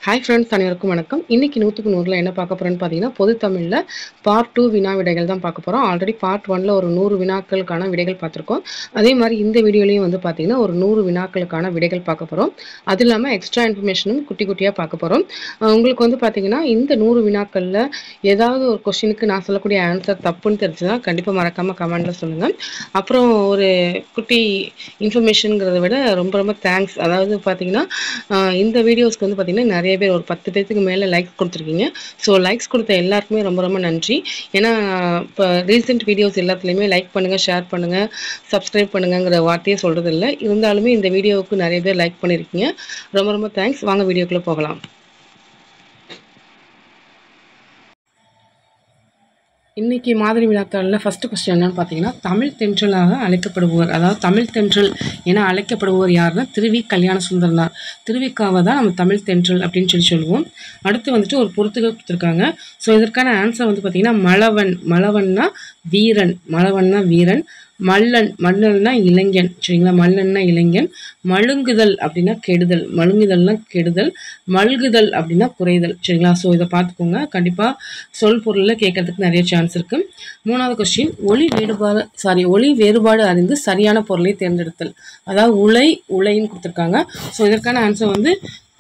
Hi friends, அனைவருக்கும் வணக்கம். இன்னைக்கு 100க்கு 100ல என்ன பார்க்க போகிறோன்னு பார்த்தீங்கன்னா, பொது தமிழில் பார்ட் 2 வினா விடைகள் தான் பார்க்க போகிறோம். ஆல்ரெடி பார்ட் 1ல் ஒரு 100 வினாக்களுக்கான விடைகள் பார்த்துருக்கோம். அதே மாதிரி இந்த வீடியோலையும் வந்து பார்த்தீங்கன்னா ஒரு 100 வினாக்களுக்கான விடைகள் பார்க்க போகிறோம். அது இல்லாமல் எக்ஸ்ட்ரா இன்ஃபர்மேஷனும் குட்டி குட்டியாக பார்க்க போகிறோம். உங்களுக்கு வந்து பார்த்தீங்கன்னா இந்த 100 வினாக்களில் ஏதாவது ஒரு கொஸ்டினுக்கு நான் சொல்லக்கூடிய ஆன்சர் தப்புன்னு தெரிஞ்சுன்னா கண்டிப்பாக மறக்காமல் கமெண்டில் சொல்லுங்கள். அப்புறம் ஒரு குட்டி இன்ஃபர்மேஷனுங்கிறத விட ரொம்ப ரொம்ப தேங்க்ஸ். அதாவது பார்த்தீங்கன்னா இந்த வீடியோஸ்க்கு வந்து பார்த்தீங்கன்னா நிறைய பேர் ஒரு 10 பேருக்கு மேலே லைக்ஸ் கொடுத்துருக்கீங்க. ஸோ லைக்ஸ் கொடுத்த எல்லாருக்குமே ரொம்ப ரொம்ப நன்றி. ஏன்னா இப்போ ரீசெண்ட் வீடியோஸ் எல்லாத்துலேயுமே லைக் பண்ணுங்கள், ஷேர் பண்ணுங்கள், சப்ஸ்கிரைப் பண்ணுங்கிற வார்த்தையே சொல்கிறது இல்லை. இருந்தாலுமே இந்த வீடியோவுக்கு நிறைய பேர் லைக் பண்ணியிருக்கீங்க. ரொம்ப ரொம்ப தேங்க்ஸ். வாங்க வீடியோக்குள்ளே போகலாம். இன்றைக்கி மாதிரி வினாத்தாளில் ஃபஸ்ட்டு கொஸ்டின் என்னன்னு பார்த்தீங்கன்னா, தமிழ் தென்றலாக அழைக்கப்படுபவர், அதாவது தமிழ் தென்றல் என அழைக்கப்படுபவர் யாருன்னா திருவி கல்யாண சுந்தரனார். திருவிக்காவை தான் நம்ம தமிழ் தென்றல் அப்படின்னு சொல்லுவோம். அடுத்து வந்துட்டு ஒரு பொறுத்துகள் கொடுத்துருக்காங்க. ஸோ இதற்கான ஆன்சர் வந்து பார்த்திங்கன்னா மலவன். மலவன்னா வீரன், மலவன்னா வீரன். மல்லன், மல்லன்னா இளைஞன். சரிங்களா, மல்லன்னா இளைஞன். மழுங்குதல் அப்படின்னா கெடுதல், மழுங்குதல்னா கெடுதல். மல்குதல் அப்படின்னா குறைதல். சரிங்களா, ஸோ இதை பார்த்துக்கோங்க. கண்டிப்பாக சொல் பொருளில் கேட்கறதுக்கு நிறைய சான்ஸ் இருக்கு. மூணாவது கொஸ்டின், ஒளி வேறுபாடு அறிந்து சரியான பொருளை தேர்ந்தெடுத்தல். அதாவது உலைன்னு கொடுத்துருக்காங்க. ஸோ இதற்கான ஆன்சர் வந்து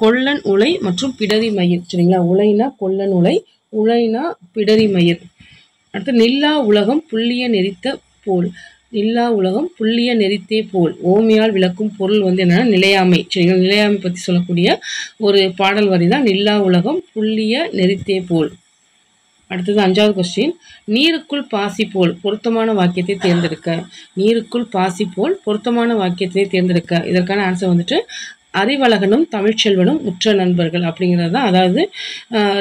கொல்லன் உலை மற்றும் பிடரி மயிர். சரிங்களா, உலைனா கொல்லன் உலை, உலைனா பிடரி மயிர். அடுத்து நில்லா உலகம் புள்ளிய நெறித்த போல். நில்லா உலகம் புள்ளிய நெறித்தே போல் ஓமையால் விளக்கும் பொருள் வந்து என்னன்னா நிலையாமை. சரிங்களா, நிலையாமை பற்றி சொல்லக்கூடிய ஒரு பாடல் வரி தான் நில்லா உலகம் புள்ளிய நெறித்தே போல். அடுத்தது அஞ்சாவது கொஸ்டின், நீருக்குள் பாசி போல் பொருத்தமான வாக்கியத்தை தேர்ந்தெடுக்க. நீருக்குள் பாசி போல் பொருத்தமான வாக்கியத்தை தேர்ந்தெடுக்க. இதற்கான ஆன்சர் வந்துட்டு அறிவழகனும் தமிழ்ச்செல்வனும் உற்ற நண்பர்கள் அப்படிங்கிறது தான். அதாவது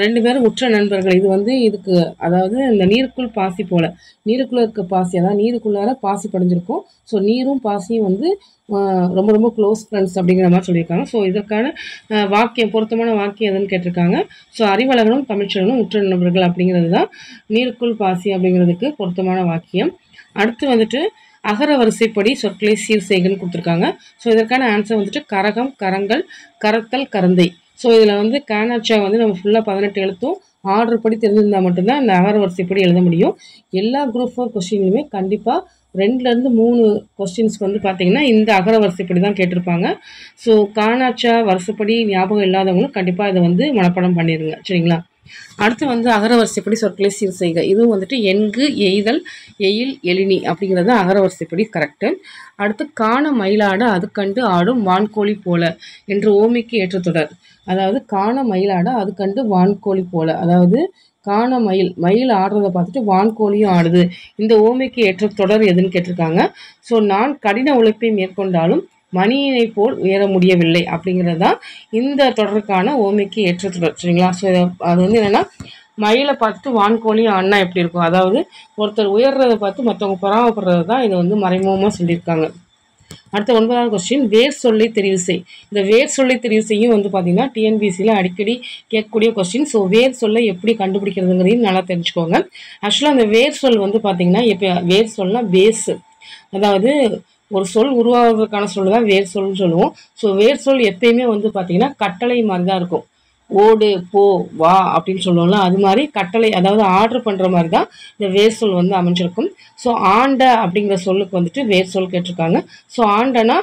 ரெண்டு பேரும் உற்ற நண்பர்கள். இது வந்து இதுக்கு அதாவது இந்த நீருக்குள் பாசி போல, நீருக்குள்ளே இருக்க பாசி, அதாவது நீருக்குள்ளார பாசி படிஞ்சிருக்கும். ஸோ நீரும் பாசியும் வந்து ரொம்ப ரொம்ப க்ளோஸ் ஃப்ரெண்ட்ஸ் அப்படிங்கிற மாதிரி சொல்லியிருக்காங்க. ஸோ இதற்கான வாக்கியம், பொருத்தமான வாக்கியம் எதுன்னு கேட்டிருக்காங்க. ஸோ அறிவழகனும் தமிழ்ச்செல்வனும் உற்ற நண்பர்கள் அப்படிங்கிறது தான் நீருக்குள் பாசி அப்படிங்கிறதுக்கு பொருத்தமான வாக்கியம். அடுத்து வந்துட்டு அகர வரிசைப்படி சொற்களை சீர் செய்கன்னு கொடுத்துருக்காங்க. ஸோ இதற்கான ஆன்சர் வந்துட்டு கரகம், கரங்கள், கரத்தல், கரந்தை. ஸோ இதில் வந்து கானாச்சா வந்து நம்ம ஃபுல்லாக 18 எழுத்தும் ஆர்டர் படி தெரிஞ்சிருந்தால் மட்டும்தான் இந்த அகர வரிசைப்படி எழுத முடியும். எல்லா குரூப் 4 கொஸ்டின்லையுமே கண்டிப்பாக 2லேருந்து 3 கொஸ்டின்ஸ்க்கு வந்து பார்த்தீங்கன்னா இந்த அகர வரிசைப்படி தான் கேட்டிருப்பாங்க. ஸோ கானாச்சா வரிசைப்படி ஞாபகம் இல்லாதவங்களும் கண்டிப்பாக இதை வந்து மனப்பாடம் பண்ணிடுங்க. சரிங்களா, அடுத்து வந்து அகர வரிசைப்படி சொற்களை சீர் செய்க. இதுவும் வந்துட்டு எங்கு, எய்தல், எயில், எழினி அப்படிங்கிறது அகர வரிசைப்படி கரெக்டு. அடுத்து காண மயிலாட அது கண்டு ஆடும் வான்கோழி போல என்று ஓமைக்கு ஏற்ற தொடர். அதாவது காண மயிலாட அது கண்டு வான்கோழி போல, அதாவது காண மயில் ஆடுறதை பார்த்துட்டு வான்கோழியும் ஆடுது. இந்த ஓமைக்கு ஏற்ற தொடர் எதுன்னு கேட்டிருக்காங்க. ஸோ நான் கடின உழைப்பை மேற்கொண்டாலும் மணியினை போல் உயர முடியவில்லை அப்படிங்கிறது தான் இந்த தொடருக்கான ஓமைக்கு ஏற்ற தொடர். சரிங்களா, ஸோ அது வந்து என்னென்னா மயிலை பார்த்துட்டு வான்கோழியும் ஆடினா எப்படி இருக்கும், அதாவது ஒருத்தர் உயர்றதை பார்த்து மற்றவங்க பொறாமப்படுறது தான் இதை வந்து மறைமுகமாக சொல்லியிருக்காங்க. அடுத்த 9வது கொஸ்டின், வேர் சொல்லை தெரிவு செய். இந்த வேர் சொல்லை தெரிவு செய்யும் வந்து பார்த்தீங்கன்னா டிஎன்பிசியில் அடிக்கடி கேட்கக்கூடிய கொஸ்டின். ஸோ வேர் சொல்லை எப்படி கண்டுபிடிக்கிறதுங்கிறதையும் நல்லா தெரிஞ்சுக்கோங்க. ஆக்சுவலாக அந்த வேர் சொல் வந்து பார்த்தீங்கன்னா இப்போ வேர் சொல்னா பேஸு, அதாவது ஒரு சொல் உருவாவதற்கான சொல் தான் வேர் சொல்னு சொல்லுவோம். ஸோ வேர் சொல் எப்பயுமே வந்து பார்த்தீங்கன்னா கட்டளை மாதிரி தான் இருக்கும். ஓடு, போ, வா அப்படின்னு சொல்லுவோம்ல, அது மாதிரி கட்டளை, அதாவது ஆர்டர் பண்ணுற மாதிரி தான் இந்த வேர் சொல் வந்து அமைஞ்சிருக்கும். ஸோ ஆண்ட அப்படிங்கிற சொல்லுக்கு வந்துட்டு வேர் சொல் கேட்டிருக்காங்க. ஸோ ஆண்டனா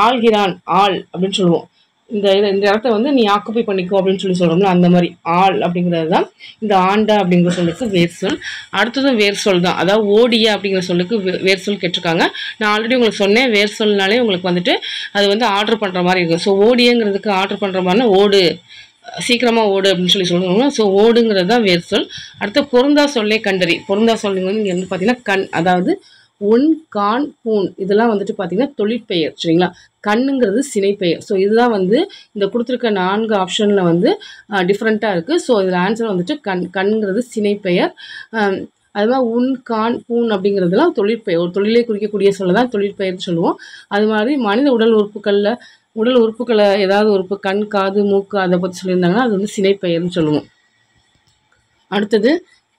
ஆள்கிறான், ஆள் அப்படின்னு சொல்லுவோம். இந்த இடத்த வந்து நீ ஆக்குப்பை பண்ணிக்கோ அப்படின்னு சொல்கிறோம்ல, அந்த மாதிரி ஆள் அப்படிங்கிறது தான் இந்த ஆண்டா அப்படிங்கிற சொல்லுக்கு வேர் சொல். அடுத்ததும் வேர் சொல் தான், அதாவது ஓடிய அப்படிங்கிற சொல்லுக்கு வேர் சொல் கேட்டிருக்காங்க. நான் ஆல்ரெடி உங்களுக்கு சொன்னேன், வேர் சொல்னாலே உங்களுக்கு வந்துட்டு அது வந்து ஆர்டர் பண்ணுற மாதிரி இருக்கும். ஸோ ஓடியங்கிறதுக்கு ஆர்டர் பண்ணுற மாதிரினா ஓடு, சீக்கிரமாக ஓடு அப்படின்னு சொல்லுவாங்க. ஸோ ஓடுங்கிறது தான் வேர் சொல். அடுத்து பொருந்தா சொல்லை கண்டறி. பொருந்தா சொல்லுங்க வந்து இங்கே வந்து பார்த்தீங்கன்னா கண், அதாவது ஒன், கான், பூன் இதெல்லாம் வந்துட்டு பார்த்தீங்கன்னா தொழிற்பெயர். சரிங்களா, கண்ணுங்கிறது சினைப்பெயர். ஸோ இதுதான் வந்து இந்த கொடுத்துருக்க 4 ஆப்ஷனில் வந்து டிஃப்ரெண்ட்டாக இருக்குது. ஸோ இதில் ஆன்சர் வந்துட்டு கண்ணுங்கிறது சினைப்பெயர். அது மாதிரி உன், கான், பூன் அப்படிங்கிறதுலாம் தொழிற்பெயர், ஒரு தொழிலை குறிக்கக்கூடிய சொல்ல தான் தொழிற்பெயர்னு சொல்லுவோம். அது மாதிரி மனித உடல் உறுப்புகளை ஏதாவது உறுப்பு, கண், காது, மூக்கு அதை பற்றி சொல்லியிருந்தாங்கன்னா அது வந்து சினைப்பெயர்னு சொல்லுவோம். அடுத்தது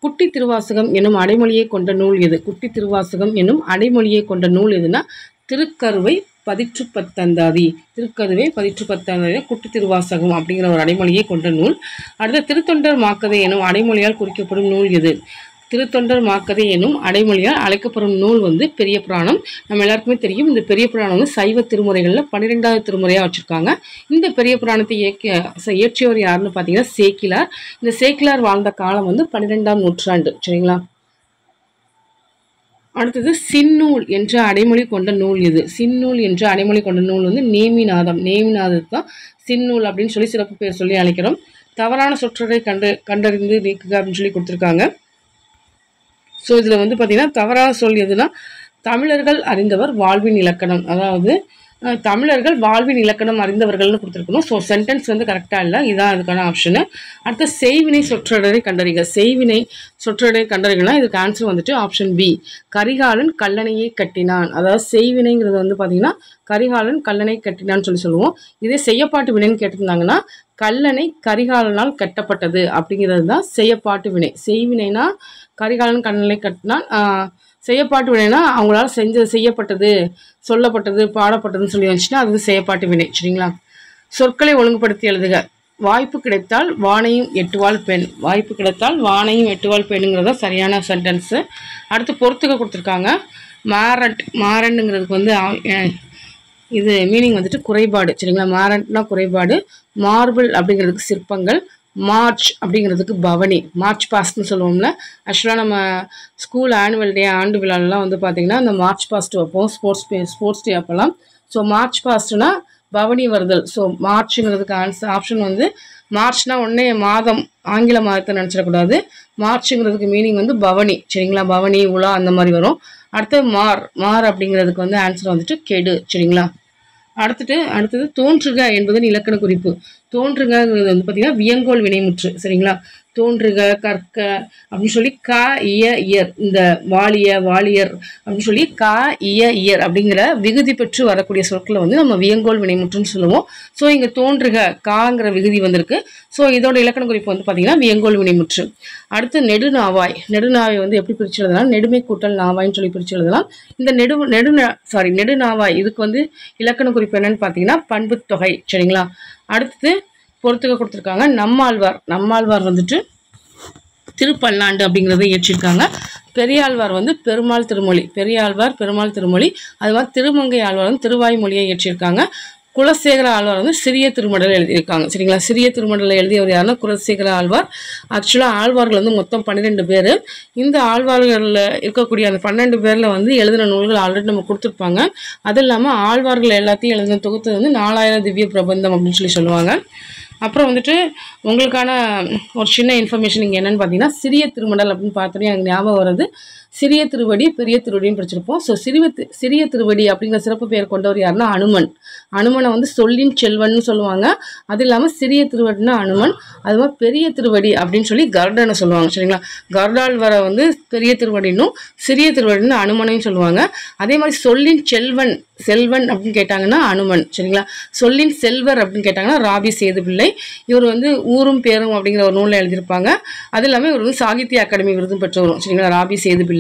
குட்டி திருவாசகம் என்னும் அடைமொழியை கொண்ட நூல் எது? குட்டி திருவாசகம் என்னும் அடைமொழியை கொண்ட நூல் எதுனா திருக்கருவை பதிற்று பத்தந்தாதி. திருக்கதுவே பதிற்று பத்தந்தாதி குட்டி திருவாசகம் அப்படிங்கிற ஒரு அடைமொழியை கொண்ட நூல். அடுத்த திருத்தொண்டர் மாக்கதை எனும் அடைமொழியால் குறிக்கப்படும் நூல் எது? திருத்தொண்டர் மாக்கதை எனும் அடைமொழியால் அழைக்கப்படும் நூல் வந்து பெரிய புராணம். நம்ம எல்லாருக்குமே தெரியும், இந்த பெரிய புராணம் வந்து சைவ திருமுறைகளில் 12வது திருமுறையாக வச்சுருக்காங்க. இந்த பெரிய புராணத்தை இயற்றியவர் யாருன்னு பார்த்தீங்கன்னா சேக்கிலார். இந்த சேக்கிலார் வாழ்ந்த காலம் வந்து 12ஆம் நூற்றாண்டு. சரிங்களா? அடுத்தது சின்னூல் என்ற அடைமொழி கொண்ட நூல் எது? சின்னூல் என்ற அடைமொழி கொண்ட நூல் வந்து நேமிநாதம். நேமிநாதம் தான் சின்னூல் அப்படின்னு சொல்லி சிறப்பு பேர் சொல்லி அழைக்கிறோம். தவறான சொற்றொடரை கண்டறிந்து நீக்குக அப்படின்னு சொல்லி கொடுத்துருக்காங்க. ஸோ இதில் வந்து பார்த்திங்கன்னா தவறாக சொல் எதுனா தமிழர்கள் அறிந்தவர் வாழ்வின் இலக்கணம். அதாவது தமிழர்கள் வாழ்வின் இலக்கணம் அறிந்தவர்கள்னு கொடுத்துருக்கணும். ஸோ சென்டென்ஸ் வந்து கரெக்டாக இல்லை. இதுதான் அதுக்கான ஆப்ஷனு. அடுத்த செய்வினை சொற்றொடரை கண்டறிக. செய்வினை சொற்றொடரை கண்டறிகனா இதுக்கு ஆன்சர் வந்துட்டு ஆப்ஷன் பி, கரிகாலன் கல்லணையை கட்டினான். அதாவது செய்வினைங்கிறது வந்து பார்த்திங்கன்னா கரிகாலன் கல்லணை கட்டினான்னு சொல்லுவோம். இதே செய்யப்பாட்டு வினைன்னு கேட்டிருந்தாங்கன்னா கல்லணை கரிகாலனால் கட்டப்பட்டது அப்படிங்கிறது தான் செய்யப்பாட்டு வினை. செய்வினைனா கரிகாலன் கல்லணை கட்டினான். செய்யப்பாட்டு வினைனா அவங்களால செய்யப்பட்டது, சொல்லப்பட்டது, பாடப்பட்டதுன்னு சொல்லி வந்துச்சுன்னா அது செய்யப்பாட்டு வினை. சரிங்களா? சொற்களை ஒழுங்குபடுத்தி எழுதுக. வாய்ப்பு கிடைத்தால் வானையும் எட்டுவாள் பெண். வாய்ப்பு கிடைத்தால் வானையும் எட்டுவாள் பெண்ணுங்கிறத சரியான சென்டென்ஸு. அடுத்து பொறுத்துக்க கொடுத்துருக்காங்க. மாரண்ட்டுங்கிறதுக்கு வந்து இது மீனிங் வந்துட்டு குறைபாடு. சரிங்களா? மாரண்ட்னா குறைபாடு. மார்பிள் அப்படிங்கிறதுக்கு சிற்பங்கள். மார்ச் அப்படிங்கிறதுக்கு பவனி. மார்ச் பாஸ்ட்னு சொல்லுவோம்ல. ஆக்சுவலாக நம்ம ஸ்கூல் ஆனுவல் டே ஆண்டு விழாலெலாம் வந்து பார்த்திங்கன்னா இந்த மார்ச் பாஸ்ட் வைப்போம், ஸ்போர்ட்ஸ் டே அப்போல்லாம். ஸோ மார்ச் பாஸ்ட்னா பவனி வருதல். ஸோ மார்ச்சுங்கிறதுக்கு ஆப்ஷன் வந்து மார்ச்னா உடனே மாதம், ஆங்கில மாதத்தை நினச்சிடக்கூடாது. மார்ச்சுங்கிறதுக்கு மீனிங் வந்து பவனி. சரிங்களா? பவனி, உலா அந்த மாதிரி வரும். அடுத்து மார் அப்படிங்கிறதுக்கு வந்து ஆன்சர் வந்துட்டு கெடு. சரிங்களா? அடுத்தது தோன்றுக என்பதன் இலக்கண குறிப்பு. தோன்றுங்கிறது வந்து பார்த்தீங்கன்னா வியங்கோல் வினைமுற்று. சரிங்களா? தோன்றுக, கற்க அப்படின்னு சொல்லி இயர், இந்த வாலியர் அப்படின்னு சொல்லி இயர் அப்படிங்கிற விகுதி பெற்று வரக்கூடிய சொற்களை வந்து நம்ம வியங்கோல் வினைமுற்றுன்னு சொல்லுவோம். ஸோ இங்கே தோன்றுக காங்கிற விகுதி வந்திருக்கு. ஸோ இதோட இலக்கண குறிப்பு வந்து பார்த்தீங்கன்னா வியங்கோல் வினைமுற்று. அடுத்து நெடுநாவாய். நெடுநாவாய் வந்து எப்படி பிரிச்சு எழுதலாம்? நெடுமை கூட்டல் நாவாய்ன்னு சொல்லி பிரிச்சு எழுதலாம். இந்த நெடுநாவாய் இதுக்கு வந்து இலக்கண குறிப்பு என்னன்னு பார்த்தீங்கன்னா பண்பு தொகை. சரிங்களா? அடுத்தது பொறுத்துக்க கொடுத்துருக்காங்க. நம்மாழ்வார் வந்துட்டு திருப்பல்லாண்டு அப்படிங்கிறத இயற்றிருக்காங்க. பெரியாழ்வார் வந்து பெருமாள் திருமொழி. அது மாதிரி திருமங்கை ஆழ்வார் வந்து திருவாய்மொழியை இயற்றியிருக்காங்க. குலசேகர ஆழ்வார் வந்து சிறிய திருமடல் எழுதியிருக்காங்க. சரிங்களா? சிறிய திருமடலை எழுதியவர் யாருன்னா குலசேகர ஆழ்வார். ஆக்சுவலாக ஆழ்வார்கள் வந்து மொத்தம் 12 பேர். இந்த ஆழ்வார்களில் இருக்கக்கூடிய அந்த 12 பேரில் வந்து எழுதின நூல்கள் ஆல்ரெடி நம்ம கொடுத்துருப்பாங்க. அது இல்லாமல் ஆழ்வார்கள் எல்லாத்தையும் எழுதின தொகுத்து வந்து 4000 திவ்ய பிரபந்தம் அப்படின்னு சொல்லுவாங்க. அப்புறம் வந்துட்டு உங்களுக்கான ஒரு சின்ன இன்ஃபர்மேஷன் இங்கே என்னென்னு பார்த்தீங்கன்னா சிறிய திருமடல் அப்படின்னு பார்த்தோன்னே எனக்கு ஞாபகம் வருது. சிறிய திருவடி, பெரிய திருவடின்னு படிச்சிருப்போம். ஸோ சிறிய திருவடி அப்படிங்கிற சிறப்பு பெயர் கொண்டவர் யாருன்னா அனுமனை வந்து சொல்லின் செல்வன்னு சொல்லுவாங்க. அது இல்லாமல் சிறிய திருவடினா அனுமன். அது மாதிரி பெரிய திருவடி அப்படின்னு சொல்லி கருடனை சொல்லுவாங்க. சரிங்களா? கருடாழ்வாரை வந்து பெரிய திருவடினும் சிறிய திருவடின்னு அனுமனையும் சொல்லுவாங்க. அதே மாதிரி சொல்லின் செல்வன் அப்படின்னு கேட்டாங்கன்னா அனுமன். சரிங்களா? சொல்லின் செல்வர் அப்படின்னு கேட்டாங்கன்னா ராபி சேதுபிள்ளை. இவர் வந்து ஊரும் பேரும் அப்படிங்கிற ஒரு நூலில் எழுதியிருப்பாங்க. அது இல்லாமல் இவர் வந்து சாகித்ய அகாடமி விருதும் பெற்றவரும். சரிங்களா? ராபி சேதுபிள்ளை.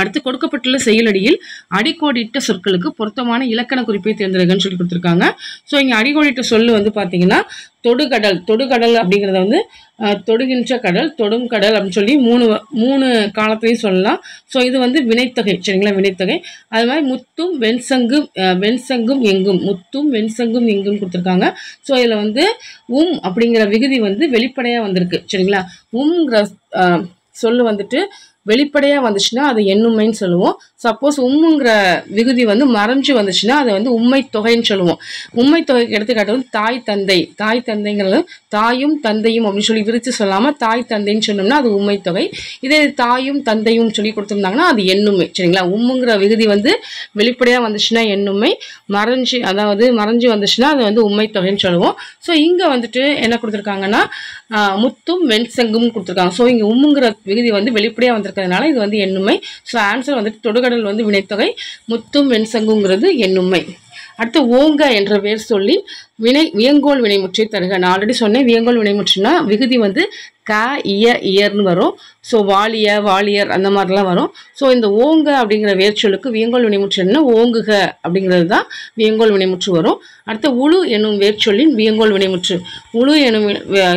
அடுத்து கொடுக்கப்பட்டுள்ள செயலடியில் அடிக்கோடிட்ட சொற்களுக்கு பொருத்தமான இலக்கண குறிப்பை தேர்ந்தெடுக்கன்னு சொல்லி கொடுத்துருக்காங்க. ஸோ இங்கே அடிக்கோடிட்ட சொல்லு வந்து பார்த்தீங்கன்னா தொடுகடல் அப்படிங்கிறத வந்து தொடுகின்ற கடல், தொடும் கடல் அப்படின்னு சொல்லி மூணு காலத்திலையும் சொல்லலாம். ஸோ இது வந்து வினைத்தொகை. சரிங்களா? வினைத்தொகை. அது மாதிரி முத்தும் வெண்சங்கும் எங்கும் கொடுத்துருக்காங்க. ஸோ இதில் வந்து அப்படிங்கிற விகுதி வந்து வெளிப்படையாக வந்திருக்கு. சரிங்களா? உம்ங்கிற சொல்லு வந்துட்டு வெளிப்படையாக வந்துச்சுன்னா அது எண்ணுமைன்னு சொல்லுவோம். சப்போஸ் உம்முங்கிற விகுதி வந்து மறைஞ்சு வந்துச்சுன்னா அதை வந்து உண்மை தொகைன்னு சொல்லுவோம். உண்மை தொகைக்கு எடுத்துக்காட்டு வந்து தாய் தந்தைங்கிறது தாயும் தந்தையும் அப்படின்னு சொல்லி விரித்து சொல்லாமல் தாய் தந்தைன்னு சொன்னோம்னா அது உண்மை தொகை. இதே தாயும் தந்தையும் சொல்லி கொடுத்துருந்தாங்கன்னா அது எண்ணுமை. சரிங்களா? உம்முங்கிற விகுதி வந்து வெளிப்படையாக வந்துச்சுன்னா எண்ணுமை, மறைஞ்சு வந்துச்சுன்னா அது வந்து உண்மை தொகைன்னு சொல்லுவோம். ஸோ இங்கே வந்துட்டு என்ன கொடுத்துருக்காங்கன்னா முத்தும் வெண்சங்கும் கொடுத்துருக்காங்க. ஸோ இங்கே உம்முங்கிற விகுதி வந்து வெளிப்படையாக வந்திருக்கிறதுனால இது வந்து எண்ணுமை. ஸோ ஆன்சர் வந்துட்டு தொடுகடல் வந்து வினைத்தொகை, முத்தும் வெண்சங்குங்கிறது எண்ணுமை. அடுத்து ஓங்க என்ற வேர் சொல்லி வியங்கோல் வினைமுற்றை தருக. நான் ஆல்ரெடி சொன்னேன், வியங்கோல் வினைமுற்றுனா விகுதி வந்து க இய இயர்னு வரும். ஸோ வாலிய வாலியர் அந்த மாதிரிலாம் வரும். ஸோ இந்த ஓங்க அப்படிங்கிற வேர்ச்சொல்லுக்கு வியங்கோல் வினைமுற்று என்ன, ஓங்குக அப்படிங்கிறது தான் வியங்கோல் வினைமுற்று வரும். அடுத்து உழு என்னும் வேர்ச்சொல்லின் வியங்கோல் வினைமுற்று. உழு என்னும்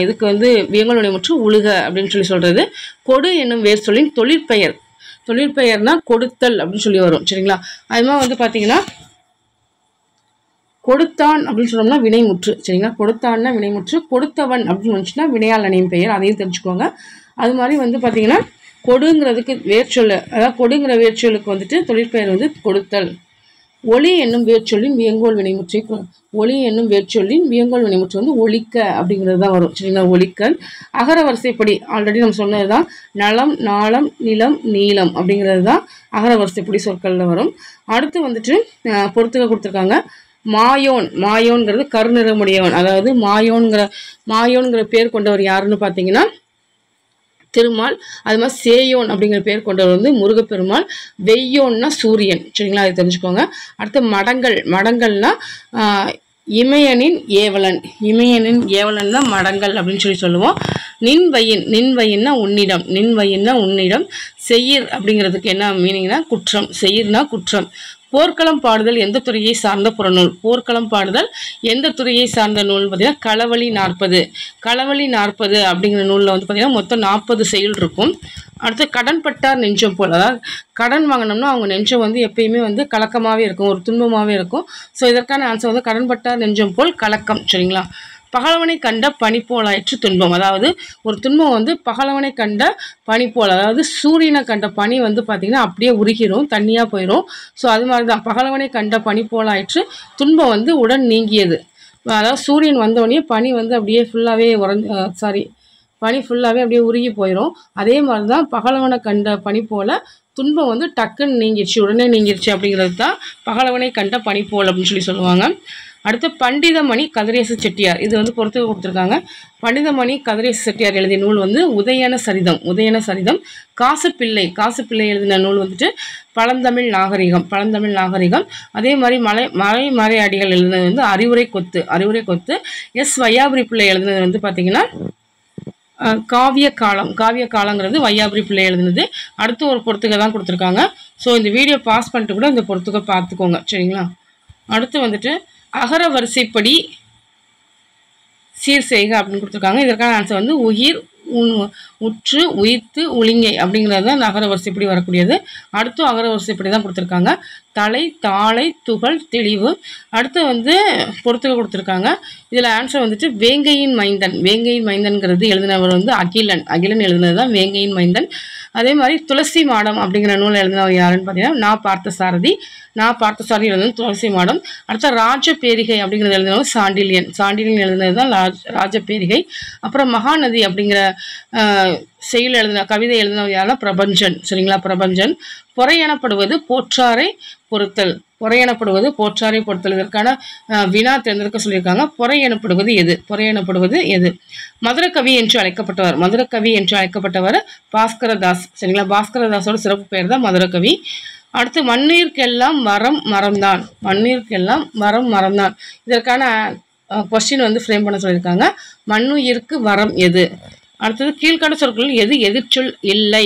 இதுக்கு வந்து வியங்கோல் வினைமுற்று உழுக அப்படின்னு சொல்றது. கொடு என்னும் வேர்ச்சொல்லின் தொழிற்பெயர். தொழிற்பெயர்னா கொடுத்தல் அப்படின்னு சொல்லி வரும். சரிங்களா? அது மாதிரி வந்து பார்த்தீங்கன்னா கொடுத்தான் அப்படின்னு சொன்னோம்னா வினைமுற்று. சரிங்களா? கொடுத்தான்னா வினைமுற்று. கொடுத்தவன் அப்படின்னு வந்துச்சுன்னா வினையால் அணையும் பெயர். அதையும் தெரிஞ்சுக்கோங்க. அது மாதிரி வந்து பார்த்தீங்கன்னா கொடுங்கிறதுக்கு வேர்ச்சொல், அதாவது கொடுங்கிற வேர்ச்சொல்லுக்கு வந்துட்டு தொழிற்பெயர் வந்து கொடுத்தல். ஒளி என்னும் வேர்ச்சொல்லின் வியங்கோல் வினைமுற்றை. ஒளி என்னும் வேர்ச்சொல்லின் வியங்கோல் வினைமுற்று வந்து ஒலிக்க அப்படிங்கிறது தான் வரும். சரிங்களா? ஒலிக்கல். அகர வரிசைப்படி ஆல்ரெடி நம்ம சொன்னது தான். நலம் நாளம் நிலம் நீளம் அப்படிங்கிறது தான் அகர வரிசைப்படி சொற்களில் வரும். அடுத்து வந்துட்டு பொறுத்துக்க கொடுத்துருக்காங்க. மாயோன். மாயோன்கிறது கருநிறமுடையவன். அதாவது மாயோன்கிற பேர் கொண்டவர் யாருன்னு பார்த்தீங்கன்னா திருமால். அது மாதிரி சேயோன் அப்படிங்கிற பேர் கொண்டவர் வந்து முருகப்பெருமாள். வெய்யோன்னா சூரியன். சரிங்களா? அதை தெரிஞ்சுக்கோங்க. அடுத்து மடங்கள். மடங்கள்னா இமயனின் ஏவலன். இமயனின் ஏவலன் தான் மடங்கள் அப்படின்னு சொல்லுவோம். நின்வயின். நின்வயின்னா உன்னிடம். நின்வயின்னா உன்னிடம். செய்யிர் அப்படிங்கிறதுக்கு என்ன மீனிங்னா குற்றம். செய்யிர்னா குற்றம். போர்க்களம் பாடுதல் எந்த துறையை சார்ந்த புறநூல். போர்க்களம் பாடுதல் எந்த துறையை சார்ந்த நூல் பார்த்தீங்கன்னா களவழி 40. களவழி 40 அப்படிங்கிற நூலில் வந்து பார்த்தீங்கன்னா மொத்தம் 40 செயல் இருக்கும். அடுத்து கடன்பட்டார் நெஞ்சம் போல். அதாவது கடன் வாங்கினோம்னா அவங்க நெஞ்சம் வந்து எப்பயுமே வந்து கலக்கமாகவே இருக்கும், ஒரு துன்பமாகவே இருக்கும். ஸோ இதற்கான ஆன்சர் வந்து கடன்பட்டார் நெஞ்சம் போல் கலக்கம். சரிங்களா? பகலவனை கண்ட பனி போலாயிற்று துன்பம். அதாவது ஒரு துன்பம் வந்து பகலவனை கண்ட பனி போல், அதாவது சூரியனை கண்ட பனி வந்து பார்த்திங்கன்னா அப்படியே உருகிரும், தண்ணியாக போயிடும். ஸோ அது மாதிரி தான் பகலவனை கண்ட பனி போலாயிற்று துன்பம் வந்து உடன் நீங்கியது. அதாவது சூரியன் வந்தோடனே பனி வந்து அப்படியே ஃபுல்லாகவே பனி ஃபுல்லாகவே அப்படியே உருகி போயிடும். அதே மாதிரி தான் பகலவனை கண்ட பனி போல் துன்பம் வந்து டக்குன்னு நீங்கிடுச்சு, உடனே நீங்கிடுச்சு அப்படிங்கிறது தான் பகலவனை கண்ட பனி போல் அப்படின்னு சொல்லுவாங்க. அடுத்து பண்டிதமணி கதிரேச செட்டியார். இது வந்து பொறுத்து கொடுத்துருக்காங்க. பண்டிதமணி கதிரேச செட்டியார் எழுதிய நூல் வந்து உதயன சரிதம். உதயன சரிதம். காசுப்பிள்ளை. காசுப்பிள்ளை எழுதின நூல் வந்துட்டு பழந்தமிழ் நாகரிகம். பழந்தமிழ் நாகரிகம். அதே மாதிரி மறை அடிகள் எழுதினது வந்து அறிவுரை கொத்து. அறிவுரை கொத்து. எஸ் வையாபுரி பிள்ளை எழுதினது வந்து பார்த்தீங்கன்னா காவிய காலம். காவிய காலங்கிறது வையாபுரி பிள்ளை எழுதினது. அடுத்து ஒரு பொறுத்துக்க தான் கொடுத்துருக்காங்க. ஸோ இந்த வீடியோ பாஸ் பண்ணிட்டு கூட இந்த பொறுத்துக்க பார்த்துக்கோங்க. சரிங்களா? அடுத்து வந்துட்டு அகர வரிசைப்படி சீர் செய்க அப்படின்னு கொடுத்துருக்காங்க. இதற்கான ஆன்சர் வந்து உயிர் உற்று உயிர்த்து உளிங்கை அப்படிங்கிறது தான் அகர வரிசைப்படி வரக்கூடியது. அடுத்தும் அகர வரிசைப்படி தான் கொடுத்துருக்காங்க. தலை தாளை துகள் தெளிவு. அடுத்து வந்து பொறுத்துக்க கொடுத்துருக்காங்க. இதில் ஆன்சர் வந்துட்டு வேங்கையின் மைந்தன். வேங்கையின் மைந்தன்கிறது எழுதினவர் வந்து அகிலன். அகிலன் எழுதினது தான் வேங்கையின் மைந்தன். அதே மாதிரி துளசி மாடம் அப்படிங்கிற நூல் எழுதினவர் யாருன்னு பார்த்தீங்கன்னா நான் பார்த்தசாரதி. நான் பார்த்தசாரதி எழுதினது துளசி மாடம். அடுத்த ராஜபேரிகை அப்படிங்கிறது எழுதினவர் சாண்டிலியன். சாண்டிலியன் எழுதினது தான் ராஜபேரிகை. அப்புறம் மகாநதி அப்படிங்கிற செயல் எழுதின கவிதை எழுதினவர் யாருன்னா பிரபஞ்சன். சரிங்களா? பிரபஞ்சன். பொறை எனப்படுவது போற்றாரை பொறுத்தல். பொறை எனப்படுவது போற்றாரை பொறுத்தல். இதற்கான வினா தேர்ந்தெடுக்க சொல்லியிருக்காங்க. பொறை எனப்படுவது எது? பொறை எனப்படுவது எது? மதுரகவி என்று அழைக்கப்பட்டவர். மதுரகவி என்று அழைக்கப்பட்டவர் பாஸ்கரதாஸ். சரிங்களா? பாஸ்கரதாஸோட சிறப்பு பெயர் தான் மதுரகவி. அடுத்து மண்ணுயிர்க்கெல்லாம் மரம் மரம்தான். மண்ணுயிர்க்கெல்லாம் மரம் மரம்தான். இதற்கான கொஸ்டின் வந்து ஃப்ரேம் பண்ண சொல்லியிருக்காங்க. மண்ணுயிருக்கு வரம் எது? அடுத்தது கீழ்கண்ட சொற்களில் எது எதிர்ச்சொல் இல்லை?